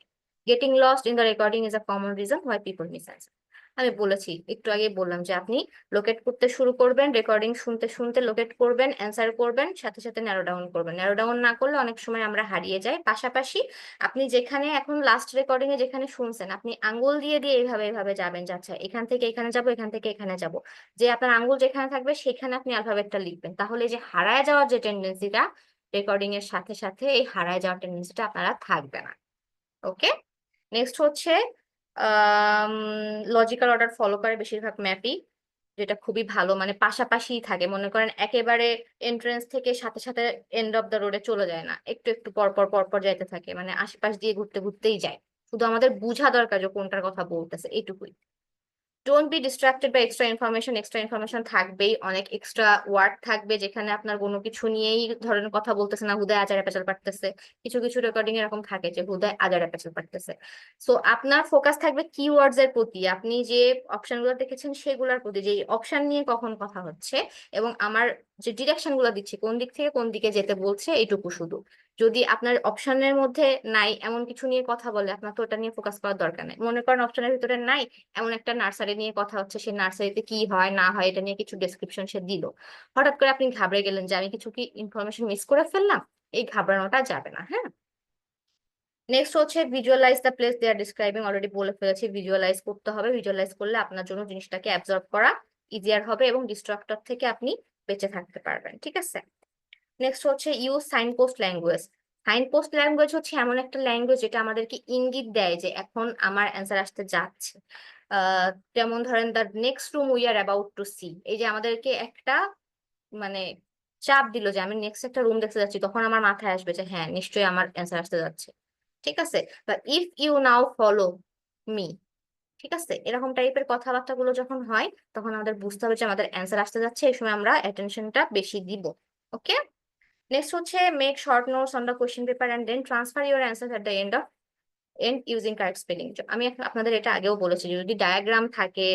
Getting lost in the recording is a common reason why people miss answer. আমি বলেছি, একটু আগে বললাম যে আপনি locate করতে শুরু করবেন, রেকর্ডিং শুনতে শুনতে লোকেট করবেন, অ্যান্সার করবেন, সাথে সাথে ন্যারো ডাউন করবেন। ন্যারো ডাউন না করলে অনেক সময় আমরা হারিয়ে যাই। পাশাপাশি আপনি যেখানে এখন লাস্ট রেকর্ডিং এ যেখানে শুনছেন, আপনি আঙ্গুল দিয়ে দিয়ে এইভাবে এইভাবে যাবেন, যে আচ্ছা এখান থেকে এখানে যাব, এখান থেকে এখানে যাব, যে আপনার আঙ্গুল যেখানে থাকবে সেখানে আপনি অ্যালফাবেটটা লিখবেন। তাহলে এই যে হারায় যাওয়ার যে টেন্ডেন্সিটা, রেকর্ডিং এর সাথে সাথে এই হারায় যাওয়ার টেন্ডেন্সিটা আপনারা থাকবে না। ওকে, নেক্সট হচ্ছে লজিক্যাল অর্ডার ফলো করে বেশিরভাগ ম্যাপই, যেটা খুবই ভালো, মানে পাশাপাশি থাকে। মনে করেন একেবারে এন্ট্রেন্স থেকে সাথে সাথে এন্ড অফ দ্য রোডে চলে যায় না, একটু একটু পর পর পর পর যাইতে থাকে, মানে আশেপাশ দিয়ে ঘুরতে ঘুরতেই যায়। শুধু আমাদের বোঝা দরকার যে কোনটার কথা বলতেছে, এইটুকুই। Don't be distracted by extra information. Extra information থাকবেই, অনেক এক্সট্রা ওয়ার্ড থাকবে যেখানে আপনার কোনো কিছু নিয়েই ধরেন কথা বলতেছে না, হুদায় আজারে পেঁচাল পারতেছে। কিছু কিছু রেকর্ডিং এরকম থাকে যে হুদায় আজারে পেঁচাল পারতেছে। সো আপনার ফোকাস থাকবে কিওয়ার্ডস এর প্রতি, আপনি যে অপশন গুলো দেখেছেন সেগুলোর প্রতি, যে অপশন নিয়ে কখন কথা হচ্ছে এবং আমার যে ডিরেকশন গুলো দিচ্ছি কোন দিক থেকে কোন দিকে যেতে বলছে, এইটুকু শুধু। যদি আপনার অপশনের মধ্যে নাই এমন কিছু নিয়ে কথা বলে, আপনার তো ওটা নিয়ে ফোকাস করার দরকার নেই। মনে করেন অপশনের ভিতরে নাই এমন একটা নার্সারি নিয়ে কথা হচ্ছে, সেই নার্সারিতে কি হয় না হয় এটা নিয়ে কিছু ডেসক্রিপশন সে দিল, হঠাৎ করে আপনি ঘাবড়ে গেলেন যে আমি কিছু কি ইনফরমেশন মিস করে ফেললাম, এই ঘাবড়ানোটা যাবে না। হ্যাঁ, নেক্সট হচ্ছে visualise the place they are describing. Already বলে ফেলেছি, ভিজুয়ালাইজ করতে হবে। ভিজুয়ালাইজ করলে আপনার জন্য জিনিসটাকে অ্যাবজর্ব করা ইজিয়ার হবে এবং ডিস্ট্রাক্টর থেকে আপনি বেঁচে থাকতে পারবেন। ঠিক আছে, নেক্সট হচ্ছে use signpost language. Signpost language হচ্ছে এমন একটা ল্যাঙ্গুয়েজ যেটা আমাদেরকে ইঙ্গিত দেয় যে এখন আমার অ্যান্সার আসতে যাচ্ছে। যেমন ধরেন the next room we are about to see, এই যে আমাদেরকে একটা মানে চাপ দিল যে আমি নেক্সট একটা রুম দেখতে যাচ্ছি, তখন আমার মাথায় আসবে যে হ্যাঁ নিশ্চয়ই আমার অ্যান্সার আসতে যাচ্ছে। ঠিক আছে, বা if you now follow me. ঠিক আছে, এরকম টাইপের কথাবার্তা গুলো যখন হয় তখন আমাদের বুঝতে হবে যে আমাদের অ্যান্সার আসতে যাচ্ছে, এই সময় আমরা অ্যাটেনশনটা বেশি দিব। ওকে, নেক্সট হচ্ছে make short notes on the question paper and then transfer your answer at the end using correct spelling. আমি আপনাদের এটা আগেও বলেছি, যদি ডায়াগ্রাম থাকে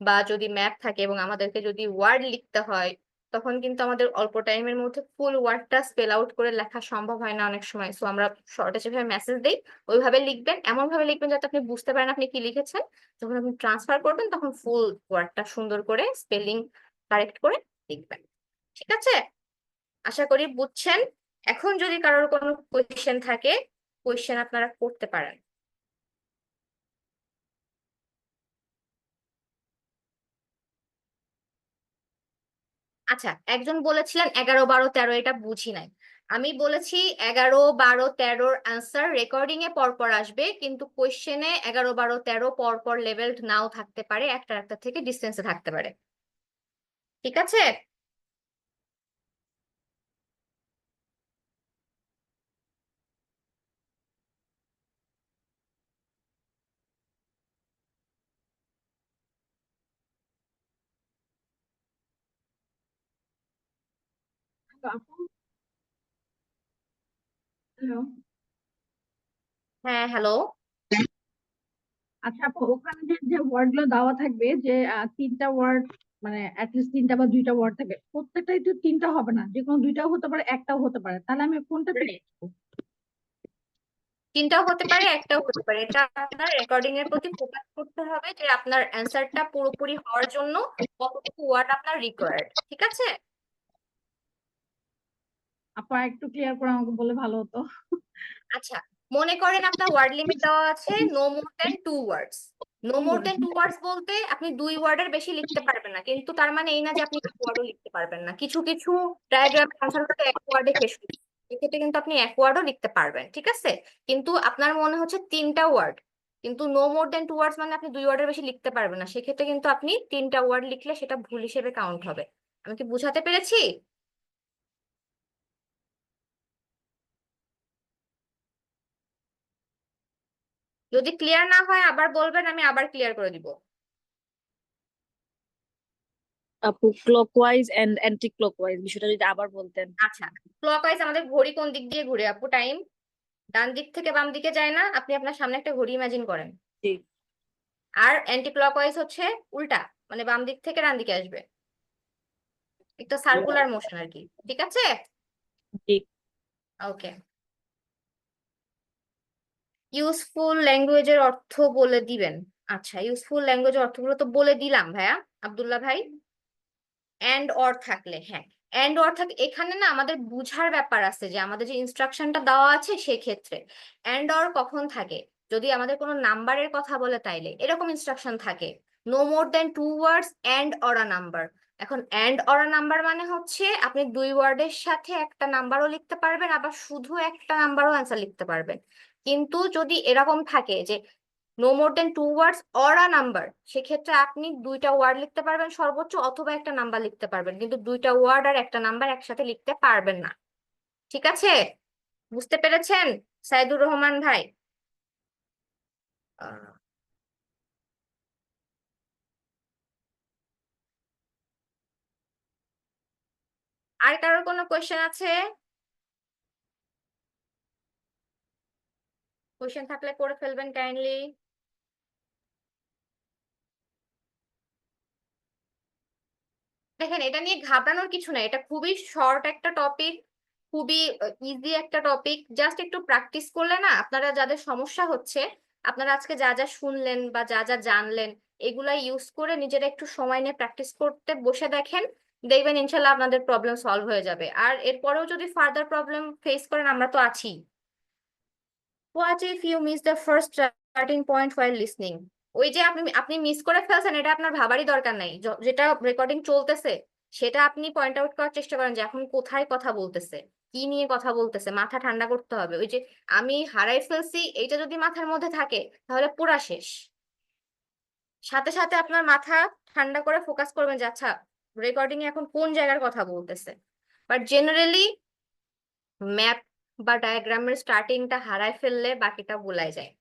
বা যদি ম্যাপ থাকে এবং আমাদেরকে যদি ওয়ার্ড লিখতে হয়, তখন কিন্তু আমাদের অল্প টাইমের মধ্যে ফুল ওয়ার্ডটা স্পেল আউট করে লেখা সম্ভব হয় না অনেক সময়। সো আমরা শর্টে যেভাবে মেসেজ দিই ওইভাবে লিখবেন, এমন ভাবে লিখবেন যাতে আপনি বুঝতে পারেন আপনি কি লিখেছেন। যখন আপনি ট্রান্সফার করবেন তখন ফুল ওয়ার্ডটা সুন্দর করে স্পেলিং কারেক্ট করে লিখবেন। ঠিক আছে, আশা করি বুঝছেন। এখন যদি কারোর কোনো কোয়েশ্চেন থাকে, কোয়েশ্চেন আপনারা করতে পারেন। আচ্ছা, একজন বলেছিলেন 11, 12, 13, এটা বুঝি নাই। আমি বলেছি 11, 12, 13 আনসার রেকর্ডিং এ পরপর আসবে, কিন্তু কোয়েশ্চেনে 11, 12, 13 পরপর লেভেলড নাও থাকতে পারে, একটা একটা থেকে ডিস্টেন্সে থাকতে পারে। ঠিক আছে, আপু, হ্যালো। হ্যাঁ হ্যালো। আচ্ছা আপু, ওখানে যে যে ওয়ার্ড গুলো দেওয়া থাকবে, যে তিনটা ওয়ার্ড, মানে অ্যাটলিস্ট তিনটা বা দুইটা ওয়ার্ড থাকে, প্রত্যেকটাই তো তিনটা হবে না, যে কোনো দুইটাও হতে পারে, একটাও হতে পারে, তাহলে আমি কোনটা পেয়ে যাবো? তিনটাও হতে পারে, একটাও হতে পারে। এটা আপনার রেকর্ডিং এর প্রতি ফোকাস করতে হবে যে আপনার অ্যান্সারটা পুরোপুরি হওয়ার জন্য কতটুকু ওয়ার্ড আপনার রিকোয়ার্ড। ঠিক আছে, আপু একটু ক্লিয়ার করে আমাকে বলে ভালো হতো। আচ্ছা, মনে করেন আপনার ওয়ার্ড লিমিট দেওয়া আছে নো মোর দেন 2 ওয়ার্ডস। নো মোর দেন 2 ওয়ার্ডস বলতে আপনি 2 ওয়ার্ডের বেশি লিখতে পারবেন না, কিন্তু তার মানে এই না যে আপনি 1 ওয়ার্ডও লিখতে পারবেন না। কিছু কিছু ডায়াগ্রাম আনসার করতে 1 ওয়ার্ডে শেষ হচ্ছে, এক্ষেত্রে কিন্তু আপনি 1 ওয়ার্ডও লিখতে পারবেন। ঠিক আছে, কিন্তু আপনার মনে হচ্ছে 3টা ওয়ার্ড, কিন্তু নো মোর দেন 2 ওয়ার্ডস মানে আপনি 2 ওয়ার্ডের বেশি লিখতে পারবেন না, সেক্ষেত্রে কিন্তু আপনি 3টা ওয়ার্ড লিখলে সেটা ভুল হিসেবে কাউন্ট হবে। আমি কি বুঝাতে পেরেছি? যদি ক্লিয়ার না হয় আবার বলবেন, আমি আবার ক্লিয়ার করে দিব। আপু ক্লকওয়াইজ এন্ড অ্যান্টি ক্লকওয়াইজ বিষয়টা যদি আবার বলতেন। আচ্ছা, ক্লকওয়াইজ আমাদের ঘড়ি কোন দিক দিয়ে ঘুরে আপু? টাইম ডান দিক থেকে বাম দিকে যায় না? আপনি আপনার সামনে একটা ঘড়ি ইমাজিন করেন। জি আর অ্যান্টি ক্লকওয়াইজ হচ্ছে উল্টা, মানে বাম দিক থেকে ডান দিকে আসবে, একটা সার্কুলার মোশন আর কি। ঠিক আছে, জি। ওকে। ইউজফুল ল্যাঙ্গুয়েজের অর্থ বলে দিবেন। আচ্ছা, ইউজফুল ল্যাঙ্গুয়েজের অর্থগুলো তো বলে দিলাম ভাইয়া, আব্দুল্লাহ ভাই। এন্ড অর থাকলে, হ্যাঁ এন্ড অর থাকলে এখানে না আমাদের বুঝার ব্যাপার আছে, যে আমাদের যে ইনস্ট্রাকশনটা দেওয়া আছে সেক্ষেত্রে এন্ড অর কখন থাকে, যদি আমাদের কোনো নাম্বারের কথা বলে তাইলে এরকম ইনস্ট্রাকশন থাকে, no more than 2 words and or a number. এখন এন্ড অর আ নাম্বার মানে হচ্ছে আপনি 2 ওয়ার্ডের সাথে একটা নাম্বারও লিখতে পারবেন, আবার শুধু একটা নাম্বারও অ্যান্সার লিখতে পারবেন। কিন্তু যদি এরকম থাকে যে no more than 2 words or a number, সেক্ষেত্রে আপনি 2টা ওয়ার্ড লিখতে পারবেন সর্বোচ্চ, অথবা একটা নাম্বার লিখতে পারবেন, কিন্তু 2টা ওয়ার্ড আর একটা নাম্বার একসাথে লিখতে পারবেন না। ঠিক আছে, বুঝতে পেরেছেন সাইদুর রহমান ভাই? আহ, আর কারোর কোনো কোয়েশ্চেন আছে? কোয়েশ্চেন থাকলে করে ফেলবেন কাইন্ডলি। দেখেন, এটা নিয়ে ঘাবড়ানোর কিছু নাই, এটা খুবই শর্ট একটা টপিক, খুবই ইজি একটা টপিক। জাস্ট একটু প্র্যাকটিস করলে না, আপনারা যাদের সমস্যা হচ্ছে, আপনারা আজকে যা যা শুনলেন বা যা যা জানলেন এগুলা ইউজ করে নিজেরা একটু সময় নিয়ে প্র্যাকটিস করতে বসে দেখেন, দেখবেন ইনশাল্লাহ আপনাদের প্রবলেম সলভ হয়ে যাবে। আর এরপরেও যদি ফার্দার প্রবলেম ফেস করেন, আমরা তো আছি। What if you miss the first starting point while listening? ওই যে আপনি আপনি মিস করে ফেলছেন, এটা আপনার ভাবারই দরকার নাই। যেটা রেকর্ডিং চলতেছে সেটা আপনি পয়েন্ট আউট করার চেষ্টা করেন, যে এখন কোথায় কথা বলতেছে, কি নিয়ে কথা বলতেছে, মাথা ঠান্ডা করতে হবে। ওই যে আমি হারাই ফেলছি এইটা যদি মাথার মধ্যে থাকে তাহলে পুরা শেষ। সাথে সাথে আপনার মাথা ঠান্ডা করে ফোকাস করবেন যে আচ্ছা রেকর্ডিং এ এখন কোন জায়গার কথা বলতেছে। বাট জেনারেলি ম্যাপ বা ডায়াগ্রামের স্টার্টিংটা হারাই ফেললে বাকিটা ভুলাই যায়।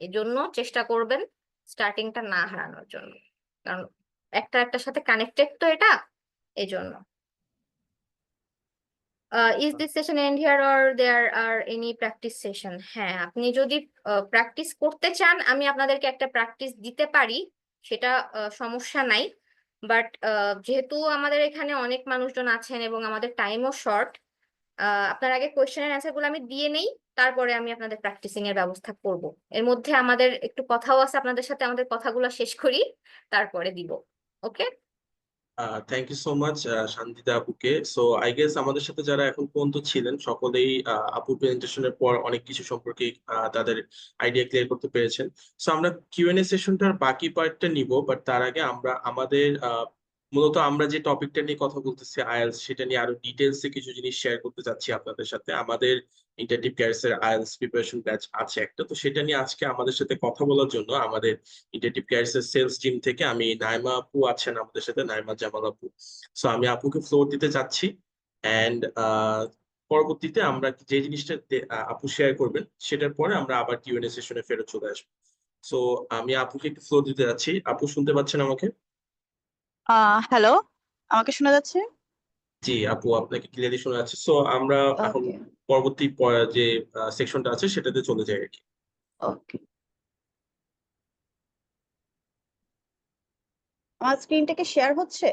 এজন্য চেষ্টা করবেন স্টার্টিংটা না হারানোর জন্য, কারণ একটা একটার সাথে কানেক্টেড তো এটা, এজন্য। Is this session and here or there are any practice session? হ্যাঁ, আপনি যদি প্র্যাকটিস করতে চান আমি আপনাদেরকে একটা প্র্যাকটিস দিতে পারি, সেটা সমস্যা নাই। বাট যেহেতু আমাদের এখানে অনেক মানুষজন আছেন এবং আমাদের টাইমও শর্ট, আপনার আগে কোয়েশ্চেনের অ্যান্সার গুলো আমি দিয়ে নেই, তারপরে আমি আপনাদের প্র্যাকটিসিং এর ব্যবস্থা করব। এর মধ্যে আমাদের একটু কথাও আছে, আপনাদের সাথে আমাদের কথাগুলো শেষ করি তারপরে দিব। ওকে, থ্যাংক ইউ সো মাচ শান্তিদা আপুকে। সো আই গেস আমাদের সাথে যারা এখন পর্যন্ত ছিলেন সকলেই আপুর প্রেজেন্টেশনের পর অনেক কিছু সম্পর্কে তাদের আইডিয়া ক্লিয়ার করতে পেরেছেন। সো আমরা কিউএনএ সেশনটার বাকি পার্টটা নিব, বাট তার আগে আমরা আমাদের মূলত আমরা যে টপিকটা নিয়ে কথা বলতেছি আইএলস, সেটা নিয়ে আরো ডিটেলসে কিছু জিনিস শেয়ার করতে চাচ্ছি আপনাদের সাথে। আমাদের ইন্টারটিভ ক্যারিয়ার্স আইএলস প্রিপারেশন ব্যাচ আছে একটা, তো সেটা নিয়ে আজকে আমাদের সাথে কথা বলার জন্য আমাদের ইন্টারটিভ ক্যারিয়ার্স সেলস টিম থেকে আমি নাইমা আপু আছেন আমাদের সাথে, নাইমা জামাল আপু। সো আমি আপুকে ফ্লোর দিতে চাচ্ছি, এন্ড পরবর্তীতে আমরা যে জিনিসটা আপু শেয়ার করবেন সেটার পরে আমরা আবার কিউএনএ সেশনে ফেরত চলে আসবো। সো আমি আপুকে একটু ফ্লোর দিতে যাচ্ছি। আপু শুনতে পাচ্ছেন আমাকে? হ্যালো, আমাকে শোনা যাচ্ছে? জি আপু, আপনাকে ক্লিয়ারলি শোনা যাচ্ছে। সো আমরা এখন ওকে পরবর্তী যে সেকশনটা আছে সেটাতে চলে যাই আর কি। ওকে, আমার স্ক্রিনটা কি শেয়ার হচ্ছে?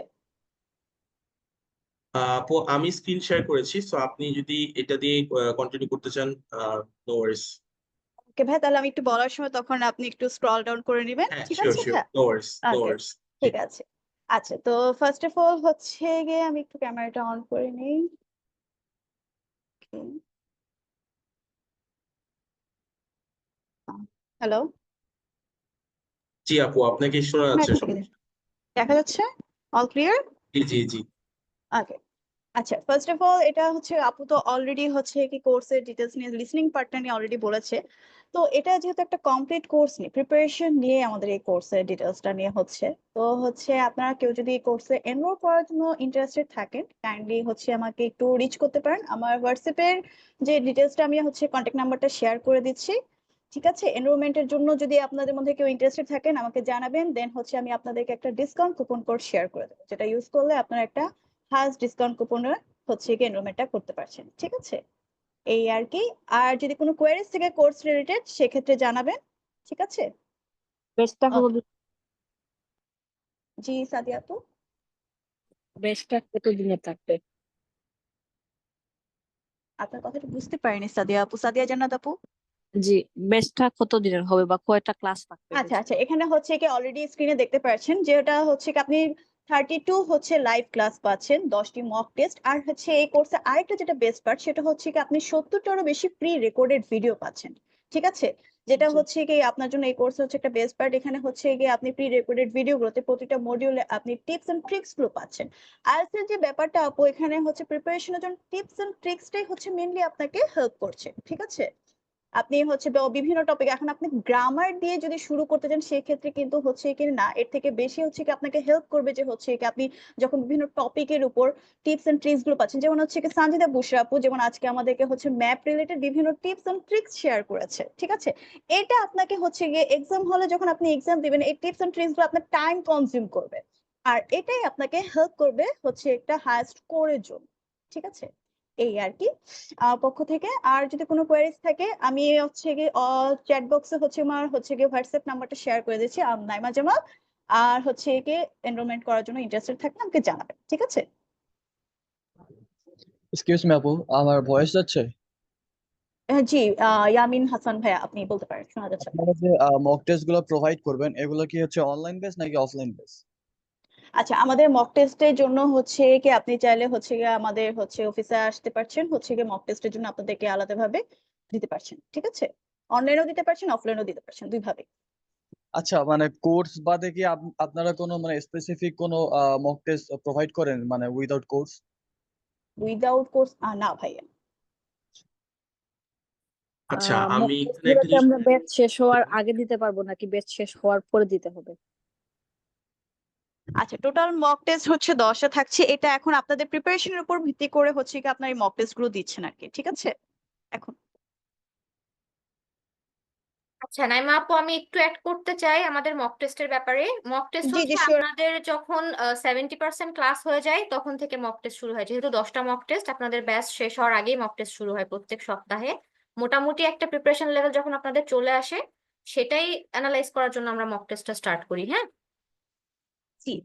আপু আমি স্ক্রিন শেয়ার করেছি, সো আপনি যদি এটা দিয়ে কন্টিনিউ করতে চান, নো ওয়ারিস। ওকে ভাই, তাহলে আমি একটু বলার সময় তখন আপনি একটু স্ক্রল ডাউন করে নেবেন, হ্যাঁ ঠিক শিওর আছে শিওর, ভাই? নো ওয়ারিস নো ওকে, ওয়ারিস। ঠিক আছে। আচ্ছা, তো ফার্স্ট অফ অল হচ্ছে গিয়ে আমি একটু ক্যামেরাটা অন করে নিই। হ্যালো, জি আপু, আপনাকে শোনা হ্যাঁ যাচ্ছে ঠিক সব। আছে, দেখা যাচ্ছে? All clear? জি জি জি। ওকে, আচ্ছা, ফার্স্ট অফ অল এটা হচ্ছে আপু তো অলরেডি হচ্ছে কি কোর্সের ডিটেলস নিয়ে লিসনিং পার্টটা নিয়ে অলরেডি বলেছে। তো এটা যেহেতু একটা কমপ্লিট কোর্স নিয়ে প্রিপারেশন নিয়ে আমাদের এই কোর্সের ডিটেলসটা নিয়ে হচ্ছে, তো হচ্ছে আপনারা কেউ যদি এই কোর্সে এনরোল করার জন্য ইন্টারেস্টেড থাকেন কাইন্ডলি হচ্ছে আমাকে একটু রিচ করতে পারেন। আমার হোয়াটসঅ্যাপের যে ডিটেলসটা আমি হচ্ছে কন্ট্যাক্ট নাম্বারটা শেয়ার করে দিচ্ছি। ঠিক আছে, এনরোলমেন্টের জন্য যদি আপনাদের মধ্যে কেউ ইন্টারেস্টেড থাকেন আমাকে জানাবেন, দেন হচ্ছে আমি আপনাদেরকে একটা ডিসকাউন্ট কুপন কোড শেয়ার করে দেবো, যেটা ইউজ করলে আপনারা একটা হায়েস্ট ডিসকাউন্ট কুপনে হচ্ছে কি এনরোলমেন্টটা করতে পারছেন। ঠিক আছে, এই আর কি। আর যদি কোনো কোয়েরিজ থেকে কোর্স রিলেটেড সেক্ষেত্রে জানাবেন। ঠিক আছে। বেচটা আহ, কত জি সাদিয়া আপু। বেচটা কত দিনের থাকবে? আপনার কথাটা বুঝতে পারিনি সাদিয়া আপু, সাদিয়া জান্নাত আপু। জি, বেচটা কত দিনের হবে বা কয়টা ক্লাস থাকবে আচ্ছা আচ্ছা, এখানে হচ্ছে কি অলরেডি স্ক্রিনে দেখতে পাচ্ছেন যেটা হচ্ছে কি আপনি 32 হচ্ছে লাইভ ক্লাস পাচ্ছেন, 10টি মক টেস্ট, আর হচ্ছে এই কোর্সে আরেকটা যেটা বেস্ট পার্ট সেটা হচ্ছে কি আপনি 70টারও বেশি প্রি রেকর্ডেড ভিডিও পাচ্ছেন। ঠিক আছে, যেটা জি। হচ্ছে কি আপনার জন্য এই কোর্স হচ্ছে একটা বেস্ট পার্ট। এখানে হচ্ছে কি আপনি প্রি রেকর্ডেড ভিডিওগুলোতে প্রতিটা মডিউলে আপনি টিপস এন্ড ট্রিক্স গুলো পাচ্ছেন। আইএলটিএস এর যে ব্যাপারটা আপু এখানে হচ্ছে প্রিপারেশনের জন্য টিপস এন্ড ট্রিক্সটাই হচ্ছে মেইনলি আপনাকে হেল্প করছে। ঠিক আছে, আপনি হচ্ছে বিভিন্ন টপিক এখন আপনি গ্রামার দিয়ে যদি শুরু করতে চান সেক্ষেত্রে কিন্তু হচ্ছে কি না, এর থেকে বেশি হচ্ছে কি আপনাকে হেল্প করবে যে হচ্ছে কি আপনি যখন বিভিন্ন টপিকের উপর টিপস এন্ড ট্রিক্স গুলো পাচ্ছেন, যেমন হচ্ছে কি সানজিদা বুশরা আপু যেমন আজকে আমাদেরকে হচ্ছে ম্যাপ রিলেটেড বিভিন্ন টিপস এন্ড ট্রিক্স শেয়ার করেছে। ঠিক আছে, এটা আপনাকে হচ্ছে গিয়ে এক্সাম হলে যখন আপনি এক্সাম দিবেন এই টিপস এন্ড ট্রিক্স গুলো আপনার টাইম কনজিউম করবে, আর এটাই আপনাকে হেল্প করবে হচ্ছে একটা হায়েস্ট স্কোরের জন্য। ঠিক আছে, এই আর কি পক্ষ থেকে। আর যদি কোনো কোয়েরিজ থাকে আমি হচ্ছে গিয়ে চ্যাট বক্সে হচ্ছে আমার হচ্ছে গিয়ে হোয়াটসঅ্যাপ নাম্বারটা শেয়ার করে দিচ্ছি, নাইমা জামাল। আর হচ্ছে গিয়ে এনরোলমেন্ট করার জন্য ইন্টারেস্টেড থাকলে আমাকে জানাবেন। ঠিক আছে। এক্সকিউজ মি আপু, আমার ভয়েস যাচ্ছে? জি ইয়ামিন হাসান ভাইয়া আপনি বলতে পারেন, শোনা যাচ্ছে আপনাকে। আপনারা যে মক টেস্ট গুলো প্রোভাইড করবেন এগুলো কি হচ্ছে অনলাইন বেস নাকি অফলাইন বেস? আচ্ছা, আমাদের মক টেস্টের জন্য হচ্ছে কি আপনি চাইলে হচ্ছে গিয়ে আমাদের হচ্ছে অফিসে আসতে পারছেন, হচ্ছে গিয়ে মক টেস্টের জন্য আপনাদেরকে আলাদাভাবে দিতে পারছেন। ঠিক আছে, অনলাইনেও দিতে পারছেন অফলাইনেও দিতে পারছেন, দুইভাবে। আচ্ছা, মানে কোর্স বাদে কি আপনারা কোনো মানে স্পেসিফিক কোনো মক টেস্ট প্রোভাইড করেন মানে উইদাউট কোর্স? উইদাউট কোর্স না ভাইয়া। আচ্ছা, মক আমি টেস্ট এখানে গুলো একটা কি জিনিস আমরা ব্যাচ শেষ হওয়ার আগে দিতে পারবো নাকি ব্যাচ শেষ হওয়ার পরে দিতে হবে? আচ্ছা, টোটাল মক টেস্ট হচ্ছে 10টা থাকছে, এটা এখন আপনাদের প্রিপারেশনের উপর ভিত্তি করে হচ্ছে কি আপনার এই মক টেস্ট গুলো দিচ্ছেন আর কি। ঠিক আছে, এখন আচ্ছা নাইমা আপু, আমি একটু অ্যাড করতে চাই আমাদের মক টেস্টের ব্যাপারে। মক টেস্ট জি হচ্ছে জি শিওর। আপনাদের যখন 70% ক্লাস হয়ে যায় তখন থেকে মক টেস্ট শুরু হয়। যেহেতু 10টা মক টেস্ট, আপনাদের ব্যাচ শেষ হওয়ার আগেই মক টেস্ট শুরু হয় প্রত্যেক সপ্তাহে। মোটামুটি একটা প্রিপারেশন লেভেল যখন আপনাদের চলে আসে সেটাই অ্যানালাইজ করার জন্য আমরা মক টেস্টটা স্টার্ট করি। হ্যাঁ, জি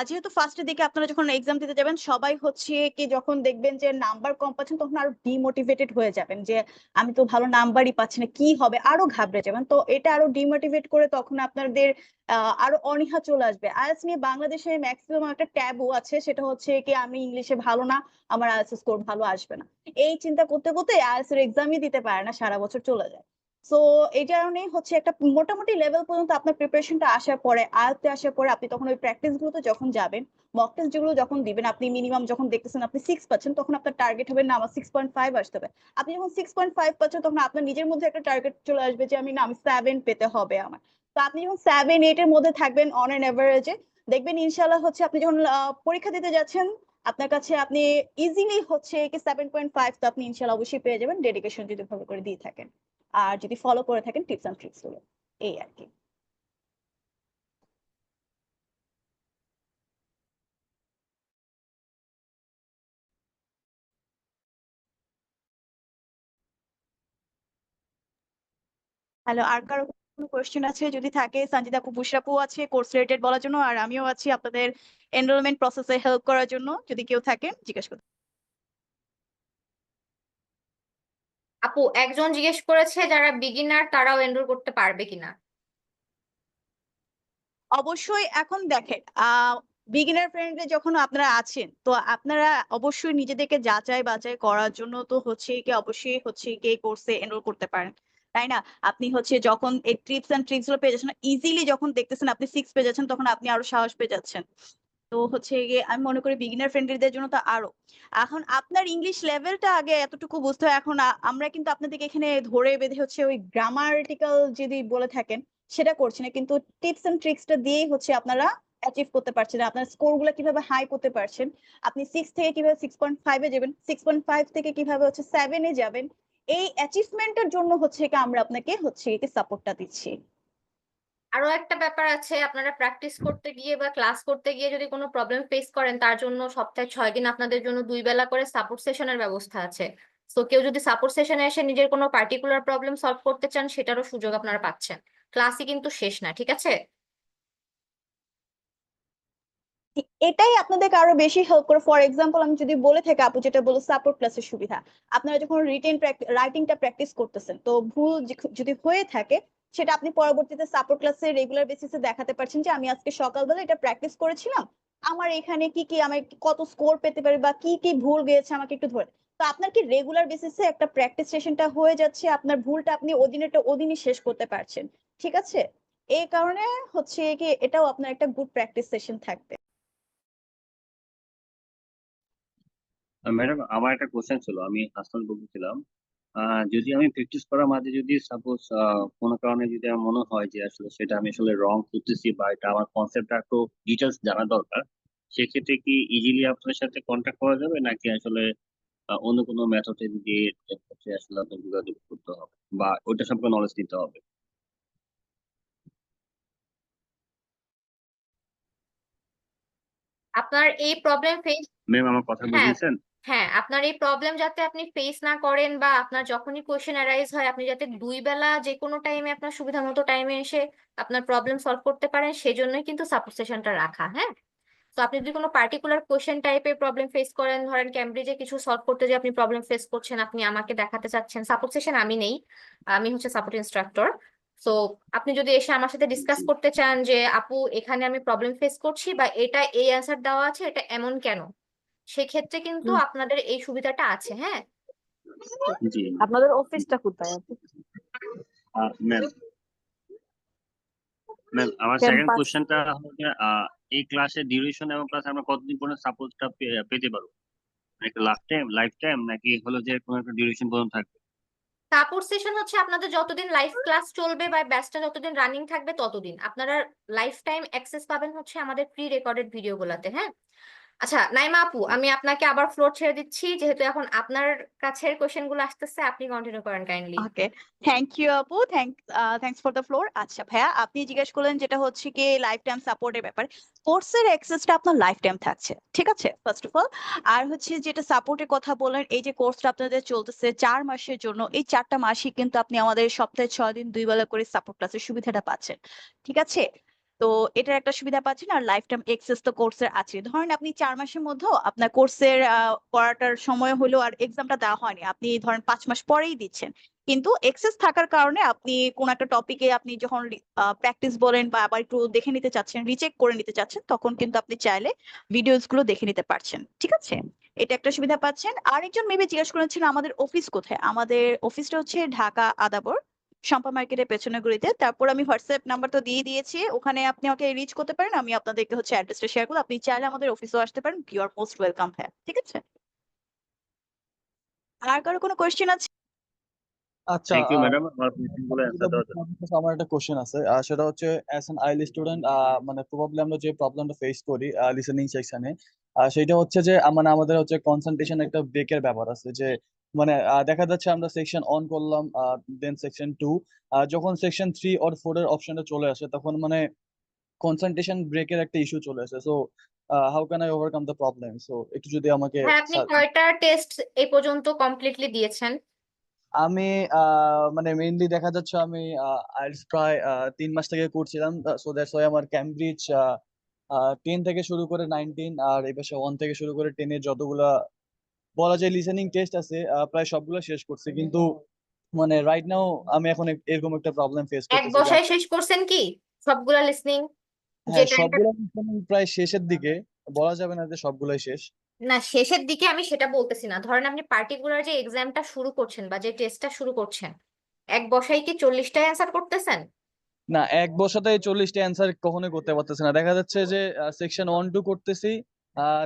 যেহেতু ফার্স্টের দিকে আপনারা যখন এক্সাম দিতে যাবেন সবাই হচ্ছে কি যখন দেখবেন যে নাম্বার কম পাচ্ছেন তখন আরো ডিমোটিভেটেড হয়ে যাবেন যে আমি তো ভালো নাম্বারই পাচ্ছি না, কি হবে, আরো ঘাবড়ে যাবেন। তো এটা আরো ডিমোটিভেট করে তখন আপনাদের আরো অনীহা চলে আসবে। আইএলটিএস নিয়ে বাংলাদেশে ম্যাক্সিমাম একটা ট্যাবু আছে, সেটা হচ্ছে কি আমি ইংলিশে ভালো না, আমার আইএলটিএস স্কোর ভালো আসবে না। এই চিন্তা করতে করতে আইএলটিএস এর এক্সামই দিতে পারে না, সারা বছর চলে যায়। সো এই কারণেই হচ্ছে একটা মোটামুটি লেভেল পর্যন্ত আপনার প্রিপারেশনটা আসার পরে আয়ত্তে আসার পরে আপনি তখন ওই প্র্যাকটিস গুলোতে যখন যাবেন, মক টেস্ট যেগুলো যখন দিবেন, আপনি মিনিমাম যখন দেখতেছেন আপনি 6 পাচ্ছেন তখন আপনার টার্গেট হবে না আমার 6.5 আসতে হবে। আপনি যখন 6.5 পাচ্ছেন তখন আপনার নিজের মধ্যে একটা টার্গেট চলে আসবে যে আমি 7 পেতে হবে আমার। তো আপনি যখন 7-8 এর মধ্যে থাকবেন অন এন এভারেজে, দেখবেন ইনশাল্লাহ হচ্ছে আপনি যখন পরীক্ষা দিতে যাচ্ছেন আপনার কাছে আপনি ইজিলি হচ্ছে কি 7.5 তো আপনি ইনশাল্লাহ অবশ্যই পেয়ে যাবেন, ডেডিকেশন যদি ভালো করে দিয়ে থাকেন আর যদি ফলো করে থাকেন টিপস এন্ড ট্রিক্স গুলো। এই আর কি। হ্যালো, আর কারো কোনো কোয়েশ্চেন আছে যদি থাকে? সঞ্জিতা আপু বুশরাপু আছে কোর্স রিলেটেড বলার জন্য, আর আমিও আছি আপনাদের এনরোলমেন্ট প্রসেসে হেল্প করার জন্য, যদি কেউ থাকে জিজ্ঞেস করুন। আপু একজন জিজ্ঞেস করেছে যারা বিগিনার তারাও এনরোল করতে পারবে কিনা। অবশ্যই এখন দেখেন বিগিনার ফ্রেন্ডলি যখন আপনারা আছেন তো আপনারা অবশ্যই নিজেদেরকে যাচাই বাছাই করার জন্য তো হচ্ছে কি অবশ্যই হচ্ছে কি কোর্সে এনরোল করতে পারেন, তাই না? আপনি হচ্ছে যখন এই টিপস এন্ড ট্রিক্স গুলো পেয়ে যাচ্ছেন ইজিলি, যখন দেখতেছেন আপনি 6 পেয়ে যাচ্ছেন তখন আপনি আরো সাহস পেয়ে যাচ্ছেন। তো হচ্ছে গিয়ে আমি মনে করি বিগিনার ফ্রেন্ডলিদের জন্য তো আরো। এখন আপনার ইংলিশ লেভেলটা আগে এতটুকু বুঝতে হয়। এখন আমরা কিন্তু আপনাদেরকে এখানে ধরে বেঁধে হচ্ছে ওই গ্রামাটিক্যাল যদি বলে থাকেন সেটা করছি না, কিন্তু টিপস এন্ড ট্রিক্সটা দিয়েই হচ্ছে আপনারা অ্যাচিভ করতে পারছেন, আপনার স্কোর গুলো কিভাবে হাই করতে পারছেন, আপনি 6 থেকে কিভাবে 6.5 যাবেন, 6.5 থেকে কিভাবে হচ্ছে 7 যাবেন, এই অ্যাচিভমেন্টের জন্য হচ্ছে কি আমরা আপনাকে হচ্ছে কি সাপোর্টটা দিচ্ছি। আরো একটা ব্যাপার আছে, আপনারা প্র্যাকটিস করতে গিয়ে বা ক্লাস করতে গিয়ে যদি কোনো প্রবলেম ফেস করেন, তার জন্য সপ্তাহে 6 দিন আপনাদের জন্য 2 বেলা করে সাপোর্ট সেশনের ব্যবস্থা আছে। তো কেউ যদি সাপোর্ট সেশনে এসে নিজের কোনো পার্টিকুলার প্রবলেম সলভ করতে চান, সেটারও সুযোগ আপনারা পাচ্ছেন। ক্লাসই কিন্তু শেষ না, ঠিক আছে? এটাই আপনাদেরকে আরো বেশি হেল্প করে। ফর এক্সাম্পল আমি যদি বলে থাকি, আপু যেটা বলো সাপোর্ট ক্লাসের সুবিধা, আপনারা যখন রাইটিংটা প্র্যাকটিস করতেছেন, তো ভুল যদি হয়ে থাকে সেটা আপনি পরবর্তীতে সাপোর্ট ক্লাসে রেগুলার বেসিসে দেখাতে পারছেন যে আমি আজকে সকালবেলা এটা প্র্যাকটিস করেছিলাম, আমার এখানে কি কি আমি কত স্কোর পেতে পারি বা কি কি ভুল গিয়েছে আমাকে একটু ধরে। তো আপনার কি রেগুলার বেসিসে একটা প্র্যাকটিস সেশনটা হয়ে যাচ্ছে, আপনার ভুলটা আপনি ওদিনই শেষ করতে পারছেন, ঠিক আছে? এই কারণে হচ্ছে কি এটাও আপনার একটা গুড প্র্যাকটিস সেশন থাকবে। ম্যাডাম, আমার একটা কোশ্চেন ছিল, আমি হাসান বলছিলাম। যদি আমি প্র্যাকটিস করার মাঝে যদি সাপোজ কোনো কারণে যদি আমার মনে হয় যে আসলে সেটা আমি আসলে রং করতেছি বা এটা আমার কনসেপ্টটা একটু ডিটেলস জানা দরকার, সেক্ষেত্রে কি ইজিলি আপনার সাথে কন্ট্যাক্ট করা যাবে, নাকি আসলে অন্য কোনো মেথডে দিয়ে হচ্ছে আসলে আপনার যোগাযোগ করতে হবে বা ওইটা সম্পর্কে নলেজ নিতে হবে? আপনার এই প্রবলেম ফেস ম্যাম, আমার কথা হ্যাঁ, বুঝেছেন? হ্যাঁ, আপনার এই প্রবলেম যাতে আপনি ফেস না করেন, বা আপনার যখনই কোয়েশ্চেন অ্যারাইজ হয় আপনি যাতে 2 বেলা যে কোনো টাইমে আপনার সুবিধা মতো টাইমে এসে আপনার প্রবলেম সলভ করতে পারেন, সেজন্যই কিন্তু সাপোর্ট সেশনটা রাখা। হ্যাঁ, তো আপনি যদি কোনো পার্টিকুলার কোয়েশ্চেন টাইপের প্রবলেম ফেস করেন, ধরেন ক্যামব্রিজে কিছু সলভ করতে যে আপনি প্রবলেম ফেস করছেন, আপনি আমাকে দেখাতে চাচ্ছেন, সাপোর্ট সেশন আমি নেই, আমি হচ্ছে সাপোর্ট ইনস্ট্রাক্টর। তো আপনি যদি এসে আমার সাথে ডিসকাস করতে চান যে আপু এখানে আমি প্রবলেম ফেস করছি, বা এটা এই অ্যান্সার দেওয়া আছে, এটা এমন কেন, সেক্ষেত্রে কিন্তু হুম। আপনাদের এই সুবিধাটা আছে। হ্যাঁ, জি আপনাদের অফিসটা কোথায় আপু? ম্যাম। ম্যাম, আমার সেকেন্ড ক্যাম্পাস? কোশ্চেনটা হচ্ছে এই ক্লাসের ডিউরেশন এবং ক্লাস আমরা কতদিন পর্যন্ত সাপোর্টটা পেতে পারবো? একটা লাইফ টাইম নাকি হলো যে কোনো একটা ডিউরেশন পর্যন্ত থাকবে? সাপোর্ট সেশন হচ্ছে আপনাদের যতদিন লাইভ ক্লাস চলবে বা ব্যাচটা যতদিন রানিং থাকবে ততদিন আপনারা লাইফ টাইম অ্যাক্সেস পাবেন হচ্ছে আমাদের প্রি রেকর্ডেড ভিডিওগুলোতে। হ্যাঁ, আচ্ছা নাইমা আপু, আমি আপনাকে আবার ফ্লোর ছেড়ে দিচ্ছি, যেহেতু এখন আপনার কাছের কোশ্চেন গুলো আসতেছে, আপনি কন্টিনিউ করেন কাইন্ডলি। ওকে, থ্যাংক ইউ আপু, থ্যাঙ্কস ফর দ্য ফ্লোর। আচ্ছা ভাইয়া, আপনি জিজ্ঞেস করলেন যেটা হচ্ছে কি লাইফ টাইম সাপোর্টের ব্যাপারে। কোর্সের অ্যাক্সেসটা আপনার লাইফ টাইম থাকছে, ঠিক আছে, ফার্স্ট অফ অল। আর হচ্ছে যেটা সাপোর্টের কথা বললেন, এই যে কোর্সটা আপনাদের চলতেছে 4 মাসের জন্য, এই 4টা মাসই কিন্তু আপনি আমাদের সপ্তাহে 6 দিন 2 বেলা করে সাপোর্ট ক্লাসের সুবিধাটা পাচ্ছেন, ঠিক আছে? তো এটার একটা সুবিধা পাচ্ছেন। আর লাইফ টাইম এক্সেস তো কোর্সের আছে। ধরেন আপনি 4 মাসের মধ্যেও আপনার কোর্সের পড়াটার সময় হলো আর এক্সামটা দেওয়া হয়নি, আপনি ধরেন 5 মাস পরেই দিচ্ছেন, কিন্তু এক্সেস থাকার কারণে আপনি কোন একটা টপিকে আপনি যখন প্র্যাকটিস বলেন বা আবার একটু দেখে নিতে চাচ্ছেন, রিচেক করে নিতে চাচ্ছেন, তখন কিন্তু আপনি চাইলে ভিডিওস গুলো দেখে নিতে পারছেন, ঠিক আছে? এটা একটা সুবিধা পাচ্ছেন। আরেকজন মেবি জিজ্ঞেস করেছিল আমাদের অফিস কোথায়। আমাদের অফিসটা হচ্ছে ঢাকা আদাবর, শম্পা মার্কেটের পেছনের গলিতে। তারপর আমি হোয়াটসঅ্যাপ নাম্বার তো দিয়ে দিয়েছি, ওখানে আপনি আমাকে রিচ করতে পারেন, আমি আপনাদেরকে হচ্ছে অ্যাড্রেসটা শেয়ার করবো, আপনি চাইলে আমাদের অফিসেও আসতে পারেন, ইউ আর মোস্ট ওয়েলকাম। হ্যাঁ, ঠিক আছে? আর কারো কোনো কোয়েশ্চেন আছে? আচ্ছা, থ্যাংক ইউ ম্যাডাম, আমার কোশ্চেনগুলো যেটা অ্যান্সার দেওয়ার জন্য। বলছিলাম, আপনার কাছে আমার একটা কোশ্চেন আছে, সেটা হচ্ছে অ্যাজ অ্যান আইএলটিএস স্টুডেন্ট, মানে প্রবাবলি আমরা যে প্রবলেমটা ফেস করি লিসেনিং সেকশনে, সেটা হচ্ছে যে মানে আমাদের হচ্ছে কনসেন্ট্রেশন একটা ব্রেকের ব্যাপার আছে, যে মানে দেখা যাচ্ছে আমরা সেকশন অন করলাম, দেন সেকশন 2, যখন সেকশন 3 অর 4 এর অপশনটা চলে আসে তখন মানে কনসেন্ট্রেশন ব্রেকের একটা ইস্যু চলে আসে। So how can I overcome the problem? So একটু যদি আমাকে হ্যাঁ, আপনি কয়টা টেস্ট এই পর্যন্ত কমপ্লিটলি দিয়েছেন? আমি মানে মেইনলি দেখা যাচ্ছে আমি আইএলটিএস প্রায় 3 মাস থেকে করছিলাম, সো দ্যাটস ওয়াই আমার ক্যামব্রিজ 10 থেকে শুরু করে 19 আর এই পাশে 1 থেকে শুরু করে 10 এর যতগুলা বলা যায় লিসেনিং টেস্ট আছে প্রায় সবগুলো শেষ করছি, কিন্তু মানে রাইট নাও আমি এখন এরকম একটা প্রবলেম ফেস এক করতেছি যে বসায় শেষ করছেন কি সবগুলা লিসনিং? যে হ্যাঁ, টাইমটা সবগুলো listening প্রায় শেষের দিকে, বলা যাবে না যে সবগুলোই শেষ। না, শেষের দিকে আমি সেটা বলতেছি না, ধরেন আপনি পার্টিকুলার যে এক্সামটা শুরু করছেন বা যে টেস্টটা শুরু করছেন, এক বসায় কি 40টা অ্যান্সার করতেছেন? না, এক বসাতে 40টা অ্যান্সার কখনোই করতে পারতেছে না। দেখা যাচ্ছে যে সেকশন 1-2 করতেছি,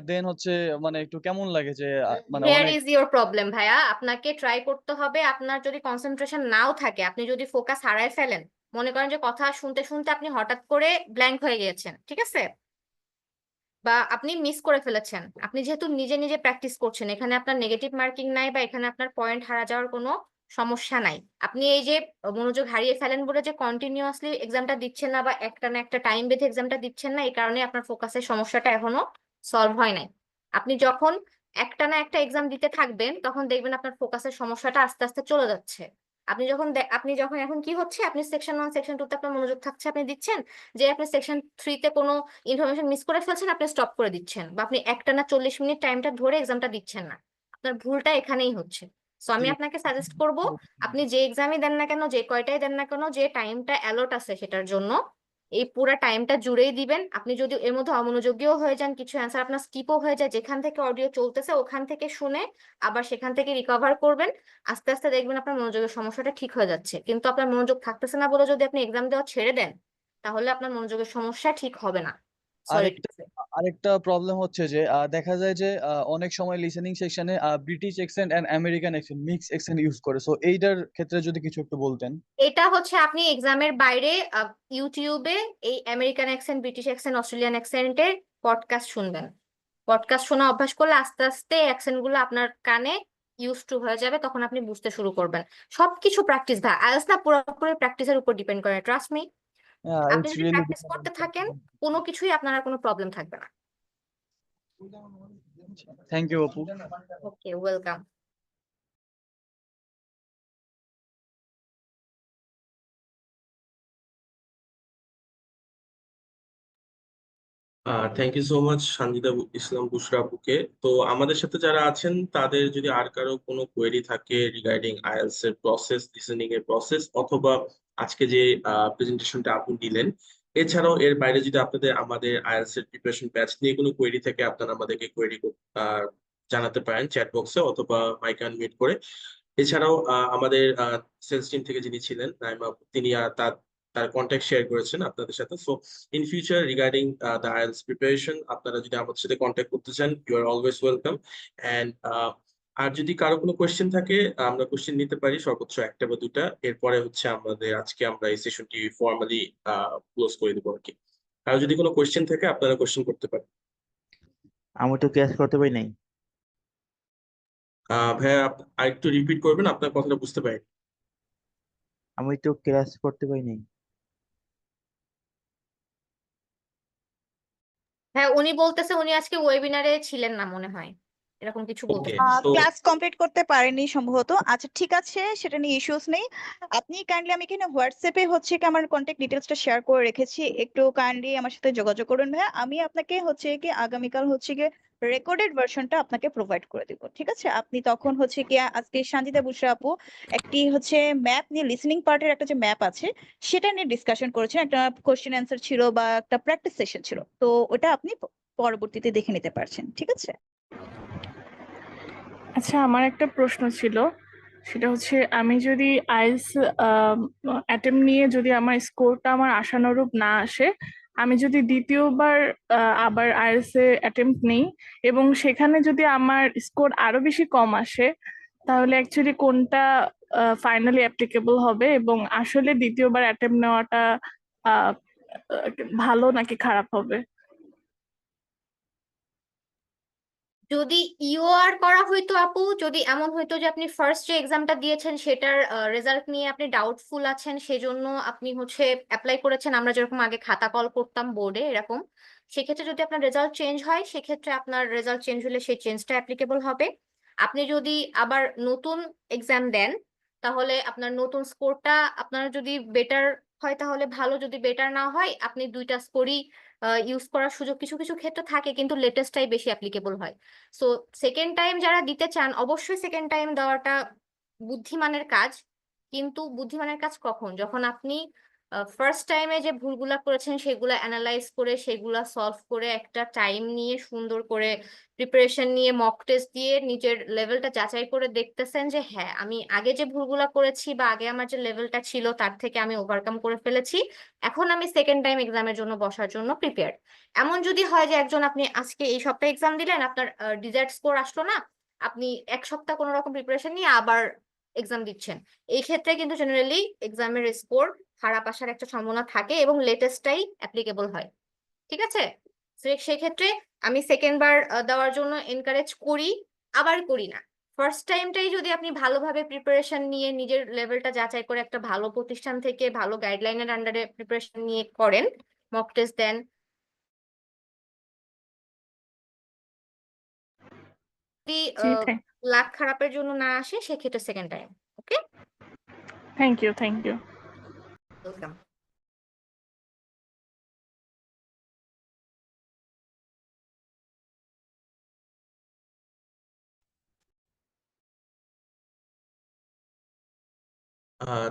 দেন হচ্ছে মানে একটু কেমন লাগে যে মানে দেয়ার অনেক ইজ ইওর প্রবলেম ভাইয়া, আপনাকে ট্রাই করতে হবে। আপনার যদি কনসেন্ট্রেশন নাও থাকে, আপনি যদি ফোকাস হারায় ফেলেন, মনে করেন যে কথা শুনতে শুনতে আপনি হঠাৎ করে ব্ল্যাঙ্ক হয়ে গিয়েছেন, ঠিক আছে, বা আপনি মিস করে ফেলেছেন, আপনি যেহেতু নিজে নিজে প্র্যাকটিস করছেন, এখানে আপনার নেগেটিভ মার্কিং নাই বা এখানে আপনার পয়েন্ট হারা যাওয়ার কোনো সমস্যা নাই। আপনি এই যে মনোযোগ হারিয়ে ফেলেন বলে যে কন্টিনিউয়াসলি এক্সামটা দিচ্ছেন না বা একটা না একটা টাইম বেঁধে এক্সামটা দিচ্ছেন না, এই কারণে আপনার ফোকাসের সমস্যাটা এখনো সলভ হয় নাই। আপনি যখন একটা না একটা এক্সাম দিতে থাকবেন, তখন দেখবেন আপনার ফোকাসের সমস্যাটা আস্তে আস্তে চলে যাচ্ছে। আপনি যখন এখন কি হচ্ছে, আপনি সেকশন 1 সেকশন 2 তে আপনার মনোযোগ থাকছে, আপনি দিচ্ছেন, যে আপনি সেকশন 3 তে কোনো ইনফরমেশন মিস করে ফেলছেন, আপনি স্টপ করে দিচ্ছেন, বা আপনি একটানা 40 মিনিট টাইমটা ধরে এক্সামটা দিচ্ছেন না। আপনার ভুলটা এখানেই হচ্ছে। সো আমি জি। আপনাকে সাজেস্ট করব, আপনি যে এক্সামই দেন না কেন, যে কয়টাই দেন না কেন, যে টাইমটা অ্যালট আছে সেটার জন্য এই পুরো টাইমটা জুড়েই দিবেন। আপনি যদি এর মধ্যে অমনোযোগীও হয়ে যান, কিছু অ্যান্সার আপনার স্কিপও হয়ে যায়, যেখান থেকে অডিও চলতেছে ওখান থেকে শুনে আবার সেখান থেকে রিকভার করবেন, আস্তে আস্তে দেখবেন আপনার মনোযোগের সমস্যাটা ঠিক হয়ে যাচ্ছে। কিন্তু আপনার মনোযোগ থাকতেছে না বলে যদি আপনি এক্সাম দেওয়া ছেড়ে দেন, তাহলে আপনার মনোযোগের সমস্যা ঠিক হবে না। সরি। আরেকটা আরেকটা প্রবলেম হচ্ছে যে দেখা যায় যে অনেক সময় লিসেনিং সেকশনে British accent and American accent mix accent use করে, সো এইটার ক্ষেত্রে যদি কিছু একটু বলতেন। এটা হচ্ছে আপনি এক্সামের বাইরে ইউটিউবে এই American accent, British accent, Australian অ্যাকসেন্টের পডকাস্ট শুনবেন। পডকাস্ট শোনা অভ্যাস করলে আস্তে আস্তে অ্যাকসেন্ট গুলো আপনার কানে ইউজ টু হয়ে যাবে, তখন আপনি বুঝতে শুরু করবেন। সবকিছু প্র্যাকটিস ভাই, আইএলটিএস না পুরোপুরি প্র্যাকটিসের উপর ডিপেন্ড করে, ট্রাস্ট মি। আপনি ইটস যদি রিয়েলি প্র্যাকটিস করতে থাকেন, কোনো কিছুই আপনার আর কোনো প্রবলেম থাকবে না। থ্যাংক ইউ আপু। Okay, welcome. Thank you so much Sanjita Islam Bushra আপুকে। তো আমাদের সাথে যারা আছেন তাদের যদি আর কারো কোনো কোয়েরি থাকে রিগার্ডিং আইএলটিএস এর প্রসেস, লিসেনিং এর প্রসেস, অথবা আজকে যে প্রেজেন্টেশনটা আপনি দিলেন, এছাড়াও এর বাইরে যদি আপনাদের আমাদের আইএলটিএস এর প্রিপারেশন ব্যাচ নিয়ে কোনো কোয়েরি থাকে, আপনারা আমাদেরকে কোয়েরি জানাতে পারেন চ্যাট বক্সে অথবা মাইক আনমিউট করে। এছাড়াও আমাদের সেলস টিম থেকে যিনি ছিলেন নাইমা আপু, তিনি তার তার কন্ট্যাক্ট শেয়ার করেছেন আপনাদের সাথে। So in future regarding the IELTS preparation আপনারা যদি আমাদের সাথে কন্ট্যাক্ট করতে চান, you are always welcome. And আর যদি কারো কোনো কোয়েশ্চেন থাকে, আমরা কোয়েশ্চেন নিতে পারি সর্বোচ্চ একটা বা দুটা, এরপরে হচ্ছে আজকে আমরা এই সেশনটি ফর্মালি ক্লোজ করে দেবো আর কি। কারো যদি কোনো কোয়েশ্চেন থাকে আপনারা কোয়েশ্চেন করতে পারেন। আমি তো ক্লাস করতে পারি নাই। ভাইয়া আরেকটু রিপিট করবেন, আপনার কথাটা বুঝতে পারি। আমি তো ক্লাস করতে পারি নাই। হ্যাঁ, উনি বলতেছে উনি আজকে ওয়েবিনারে ছিলেন না মনে হয়, এরকম কিছু ওকে, বলতেছে। তো ক্লাস কমপ্লিট করতে পারেনি সম্ভবত। আচ্ছা ঠিক আছে, সেটা নিয়ে ইস্যুস নেই। আপনি কাইন্ডলি, আমি এখানে হোয়াটসঅ্যাপে হচ্ছে কি আমার কন্ট্যাক্ট ডিটেলসটা শেয়ার করে রেখেছি, একটু কাইন্ডলি আমার সাথে যোগাযোগ করুন ভাইয়া। আমি আপনাকে হচ্ছে কি আগামীকাল হচ্ছে কি রেকর্ডেড ভার্সনটা আপনাকে প্রোভাইড করে দিব, ঠিক আছে? আপনি তখন হচ্ছে কি আজকে সঞ্জিতা বুশরা আপু একটি হচ্ছে ম্যাপ নিয়ে, লিসেনিং পার্টের একটা যে ম্যাপ আছে সেটা নিয়ে ডিসকাশন করেছেন, একটা কোশ্চেন অ্যান্সার ছিল বা একটা প্র্যাকটিস সেশন ছিল, তো ওটা আপনি পরবর্তীতে দেখে নিতে পারছেন, ঠিক আছে? আচ্ছা, আমার একটা প্রশ্ন ছিল, সেটা হচ্ছে আমি যদি আইএলটিএস অ্যাটেম্প নিয়ে যদি আমার স্কোরটা আমার আশানুরূপ না আসে, আমি যদি দ্বিতীয়বার আবার আইএলটিএস এ অ্যাটেম্প নেই এবং সেখানে যদি আমার স্কোর আরো বেশি কম আসে, তাহলে অ্যাকচুয়ালি কোনটা ফাইনালি অ্যাপ্লিকেবল হবে এবং আসলে দ্বিতীয়বার অ্যাটেম্প নেওয়াটা আহ, ভালো নাকি খারাপ হবে? যদি ইওআর করা হইতো আপু, যদি এমন হইতো যে আপনি ফার্স্ট যে এক্সামটা দিয়েছেন সেটার রেজাল্ট নিয়ে আপনি ডাউটফুল আছেন, সেজন্য আপনি হচ্ছে অ্যাপ্লাই করেছেন, আমরা যেরকম আগে খাতা কল করতাম বোর্ডে এরকম, সেক্ষেত্রে যদি আপনার রেজাল্ট চেঞ্জ হয়, সেক্ষেত্রে আপনার রেজাল্ট চেঞ্জ হলে সেই চেঞ্জটা অ্যাপ্লিকেবল হবে। আপনি যদি আবার নতুন এক্সাম দেন, তাহলে আপনার নতুন স্কোরটা আপনার যদি বেটার হয় তাহলে ভালো, যদি বেটার না হয় আপনি দুইটা স্কোরই ইউজ করার সুযোগ কিছু কিছু ক্ষেত্রে থাকে, কিন্তু লেটেস্টটাই বেশি অ্যাপ্লিকেবল হয়। সো সেকেন্ড টাইম যারা দিতে চান, অবশ্যই সেকেন্ড টাইম দেওয়াটা বুদ্ধিমানের কাজ। কিন্তু বুদ্ধিমানের কাজ কখন? যখন আপনি ফার্স্ট টাইমে যে ভুলগুলা করেছেন সেগুলা অ্যানালাইজ করে সেগুলা সলভ করে একটা টাইম নিয়ে সুন্দর করে প্রিপারেশন নিয়ে মক টেস্ট দিয়ে নিজের লেভেলটা যাচাই করে দেখতেছেন যে হ্যাঁ আমি আগে যে ভুলগুলা করেছি বা আগে আমার যে লেভেলটা ছিল তার থেকে আমি ওভারকাম করে ফেলেছি, এখন আমি সেকেন্ড টাইম এক্সামের জন্য বসার জন্য প্রিপেয়ার্ড। এমন যদি হয় যে একজন আপনি আজকে এই সপ্তাহে এক্সাম দিলেন, আপনার ডিজার্ট স্কোর আসলো না, আপনি এক সপ্তাহ কোনো রকম প্রিপারেশন নিয়ে আবার এক্সাম দিচ্ছেন, এই ক্ষেত্রে কিন্তু জেনারেলি এক্সামের স্কোর খারাপ আসার একটা সম্ভাবনা থাকে এবং লেটেস্টটাই অ্যাপ্লিকেবল হয়। ঠিক আছে, সেক্ষেত্রে আমি সেকেন্ড বার দেওয়ার জন্য এনকারেজ করি, আবার করি না। ফার্স্ট টাইমটাই যদি আপনি ভালোভাবে প্রিপারেশন নিয়ে নিজের লেভেলটা যাচাই করে একটা ভালো প্রতিষ্ঠান থেকে ভালো গাইডলাইনের আন্ডারে প্রিপারেশন নিয়ে করেন, মক টেস্ট দেন, যদি জি, লাক খারাপের জন্য না আসে সেক্ষেত্রে second time. Okay, thank you. Welcome.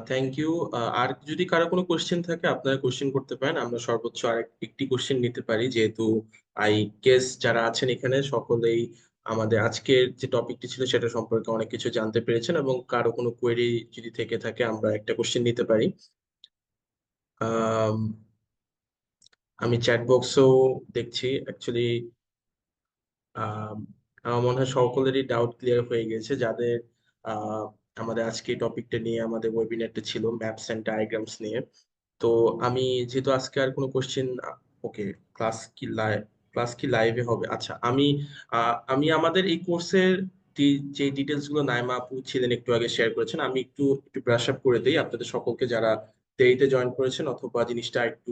Thank you. আর যদি কারো কোনো কোশ্চেন থাকে আপনারা কোশ্চেন করতে পারেন, আমরা সর্বোচ্চ আর একটি কোশ্চেন নিতে পারি, যেহেতু আই গেস যারা আছেন এখানে সকলেই আমাদের আজকের যে টপিকটি ছিল সেটা সম্পর্কে অনেক কিছু জানতে পেরেছেন, এবং কারো কোনো কোয়েরি যদি থেকে থাকে আমরা একটা কোশ্চেন নিতে পারি। আম, আমি চ্যাট বক্সেও দেখছি অ্যাকচুয়ালি আমার মনে হয় সকলেরই ডাউট ক্লিয়ার হয়ে গেছে, যাদের আহ, আমাদের আজকে টপিকটা নিয়ে আমাদের ওয়েবিনারটা ছিল ম্যাপস এন্ড ডায়াগ্রামস নিয়ে। তো আমি যেহেতু আজকে আর কোনো কোশ্চেন, ওকে, ক্লাস কি লাইভ, ক্লাস কি লাইভে হবে? আচ্ছা, আমি আমাদের এই কোর্সের যে ডিটেলস গুলো নাইমা আপু ছিলেন একটু আগে শেয়ার করেছেন, আমি একটু একটু ব্রাশ আপ করে দিই আপনাদের সকলকে যারা দেরিতে জয়েন করেছেন অথবা জিনিসটা একটু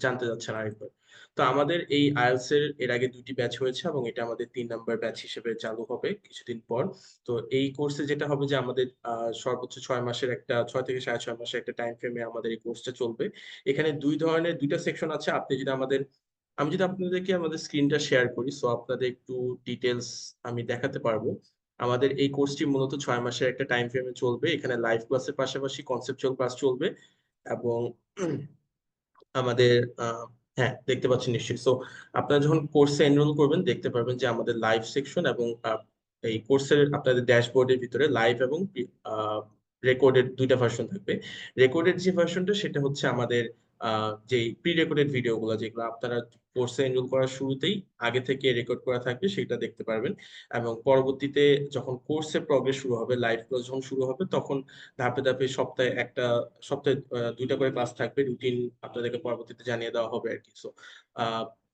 জানতে যাচ্ছেন আরেকবার। তো আমাদের এই আইএলটিএস এর আগে 2টি ব্যাচ হয়েছে এবং এটা আমাদের 3 নাম্বার ব্যাচ হিসেবে চালু হবে কিছুদিন পর। তো এই কোর্সে যেটা হবে যে আমাদের সর্বোচ্চ 6 মাসের একটা 6 থেকে 6.5 মাসের একটা টাইম ফ্রেমে আমাদের এই কোর্সটা চলবে। এখানে দুইটা সেকশন আছে। আমি যদি আপনাদেরকে আমাদের স্ক্রিনটা শেয়ার করি, সো আপনাদের একটু ডিটেলস আমি দেখাতে পারবো। আমাদের এই কোর্সটি মূলত 6 মাসের একটা টাইম ফ্রেমে চলবে। এখানে লাইভ ক্লাসের পাশাপাশি কনসেপচুয়াল ক্লাস চলবে এবং আমাদের হ্যাঁ, দেখতে পাচ্ছেন নিশ্চয়ই। সো আপনারা যখন কোর্সে এনরোল করবেন দেখতে পারবেন যে আমাদের লাইভ সেকশন এবং এই কোর্সের আপনাদের ড্যাশবোর্ডের ভিতরে লাইভ এবং রেকর্ডেড দুইটা ভার্সন থাকবে। রেকর্ডেড যে ভার্সনটা সেটা হচ্ছে আমাদের যে প্রি রেকর্ডেড ভিডিওগুলো যেগুলো আপনারা কোর্সে এনরোল করার শুরুতেই আগে থেকে রেকর্ড করা থাকবে সেটা দেখতে পারবেন, এবং পরবর্তীতে যখন কোর্সের প্রগ্রেস শুরু হবে, লাইভ ক্লাস যখন শুরু হবে তখন ধাপে ধাপে সপ্তাহে 2টা করে ক্লাস থাকবে, রুটিন আপনাদেরকে পরবর্তীতে জানিয়ে দেওয়া হবে আর কি। সো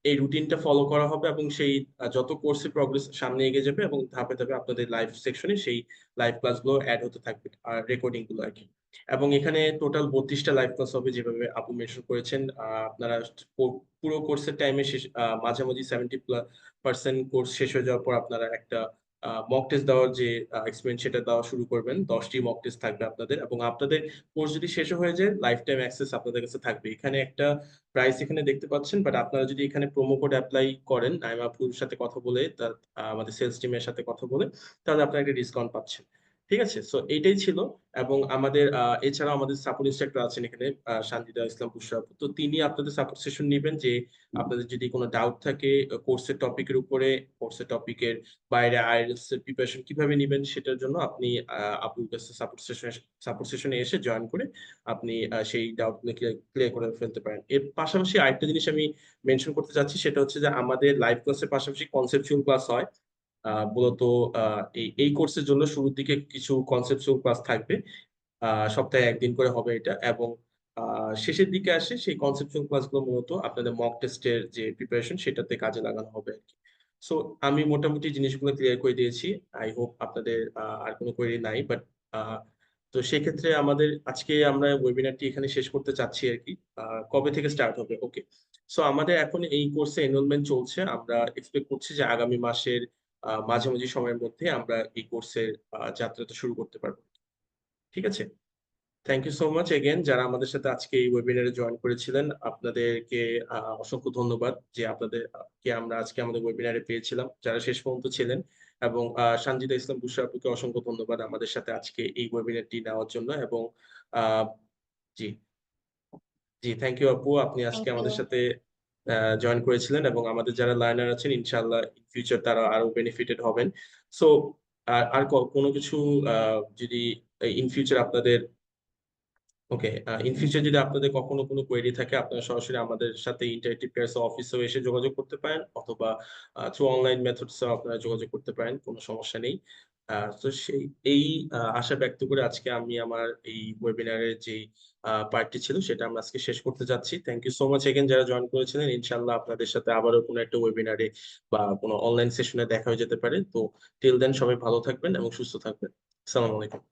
এই রুটিনটা ফলো করা হবে এবং সেই যত কোর্সে প্রগ্রেস সামনে এগিয়ে যাবে এবং ধাপে ধাপে আপনাদের লাইভ সেকশনে সেই লাইভ ক্লাসগুলো অ্যাড হতে থাকবে আর রেকর্ডিং গুলো আর কি। এবং এখানে টোটাল 32টা লাইভ ক্লাস হবে যেভাবে আপু মেনশন করেছেন। আপনারা পুরো কোর্সের টাইমে মাঝামাঝি 70% কোর্স শেষ হয়ে যাওয়ার পর আপনারা একটা মক টেস্ট দেওয়ার যে এক্সপিরিয়েন্স সেটা দেওয়া শুরু করবেন। 10টি মক টেস্ট থাকবে আপনাদের, এবং আপনাদের কোর্স যদি শেষ হয়ে যায় লাইফ টাইম অ্যাক্সেস আপনাদের কাছে থাকবে। এখানে একটা প্রাইস এখানে দেখতে পাচ্ছেন, বাট আপনারা যদি এখানে প্রোমো কোড অ্যাপ্লাই করেন নাইমা আপুর সাথে কথা বলে, আমাদের সেলস টিমের সাথে কথা বলে, তাহলে আপনারা একটা ডিসকাউন্ট পাচ্ছেন। ঠিক আছে, সো এইটাই ছিল। এবং আমাদের এছাড়াও আমাদের সাপোর্ট ইনস্ট্রাক্টর আছেন এখানে, সানজিদা ইসলাম বুশরা আপু, তো তিনি আপনাদের সাপোর্ট সেশন নেবেন যে আপনাদের যদি কোনো ডাউট থাকে কোর্সের টপিকের উপরে, কোর্সের টপিকের বাইরে আইএলটিএস এর প্রিপারেশন কিভাবে নেবেন সেটার জন্য আপনি আপুর কাছে সাপোর্ট সেশনে এসে জয়েন করে আপনি সেই ডাউট ক্লিয়ার করে ফেলতে পারেন। এর পাশাপাশি আরেকটা জিনিস আমি মেনশন করতে চাচ্ছি, সেটা হচ্ছে যে আমাদের লাইভ ক্লাসের পাশাপাশি কনসেপচুয়াল ক্লাস হয়। মূলত এই কোর্সের জন্য শুরুর দিকে কিছু কনসেপচুয়াল ক্লাস থাকবে, সপ্তাহে একদিন করে হবে এটা, এবং শেষের দিকে আসে সেই কনসেপচুয়াল ক্লাসগুলো মূলত আপনাদের মক টেস্টের যে প্রিপারেশন সেটাতে কাজে লাগানো হবে আর কি। সো আমি মোটামুটি জিনিসগুলো ক্লিয়ার করে দিয়েছি। আই হোপ আপনাদের আর কোনো কোয়েরি নাই, বাট তো সেক্ষেত্রে আমাদের আজকে আমরা ওয়েবিনারটি এখানে শেষ করতে চাচ্ছি আর কি। কবে থেকে স্টার্ট হবে? ওকে, সো আমাদের এখন এই কোর্সে এনরোলমেন্ট চলছে। আমরা এক্সপেক্ট করছি যে আগামী মাসের মাঝামাঝি সময়ের মধ্যে আমরা এই কোর্সের যাত্রাটা শুরু করতে পারবো। ঠিক আছে, thank you so much again যারা আমাদের সাথে আজকে এই ওয়েবিনারে জয়েন করেছিলেন। আপনাদেরকে অসংখ্য ধন্যবাদ যে আপনাদেরকে আমরা আজকে আমাদের ওয়েবিনারে পেয়েছিলাম, যারা শেষ পর্যন্ত ছিলেন। এবং সানজিদা ইসলাম বুশরা আপুকে অসংখ্য ধন্যবাদ আমাদের সাথে আজকে এই ওয়েবিনারটি নেওয়ার জন্য। এবং জি জি, থ্যাংক ইউ আপু, আপনি আজকে থ্যাংক আমাদের ইউ। সাথে জয়েন করেছিলেন এবং আমাদের যারা লার্নার আছেন ইনশাআল্লাহ ইন ফিউচার তারা আরো বেনিফিটেড হবেন। সো আর কোনো কিছু যদি ইন ফিউচার আপনাদের ওকে ইন ফিউচার যদি আপনাদের কখনো কোনো কোয়েরি থাকে আপনারা সরাসরি আমাদের সাথে ইন্টারেক্টিভ কেয়ারস অফিসেও এসে যোগাযোগ করতে পারেন, অথবা থ্রু অনলাইন মেথডসও আপনারা যোগাযোগ করতে পারেন, কোনো সমস্যা নেই। তো এই আশা ব্যক্ত করে আজকে আমি আমার এই ওয়েবিনারের যে পার্টটি ছিল সেটা আমরা আজকে শেষ করতে যাচ্ছি। Thank you so much again যারা জয়েন করেছিলেন। ইনশাআল্লাহ আপনাদের সাথে আবারও কোনো একটা ওয়েবিনারে বা কোনো অনলাইন সেশনে দেখা হয়ে যেতে পারে। তো টিল দেন সবাই ভালো থাকবেন এবং সুস্থ থাকবেন। আসসালামু আলাইকুম।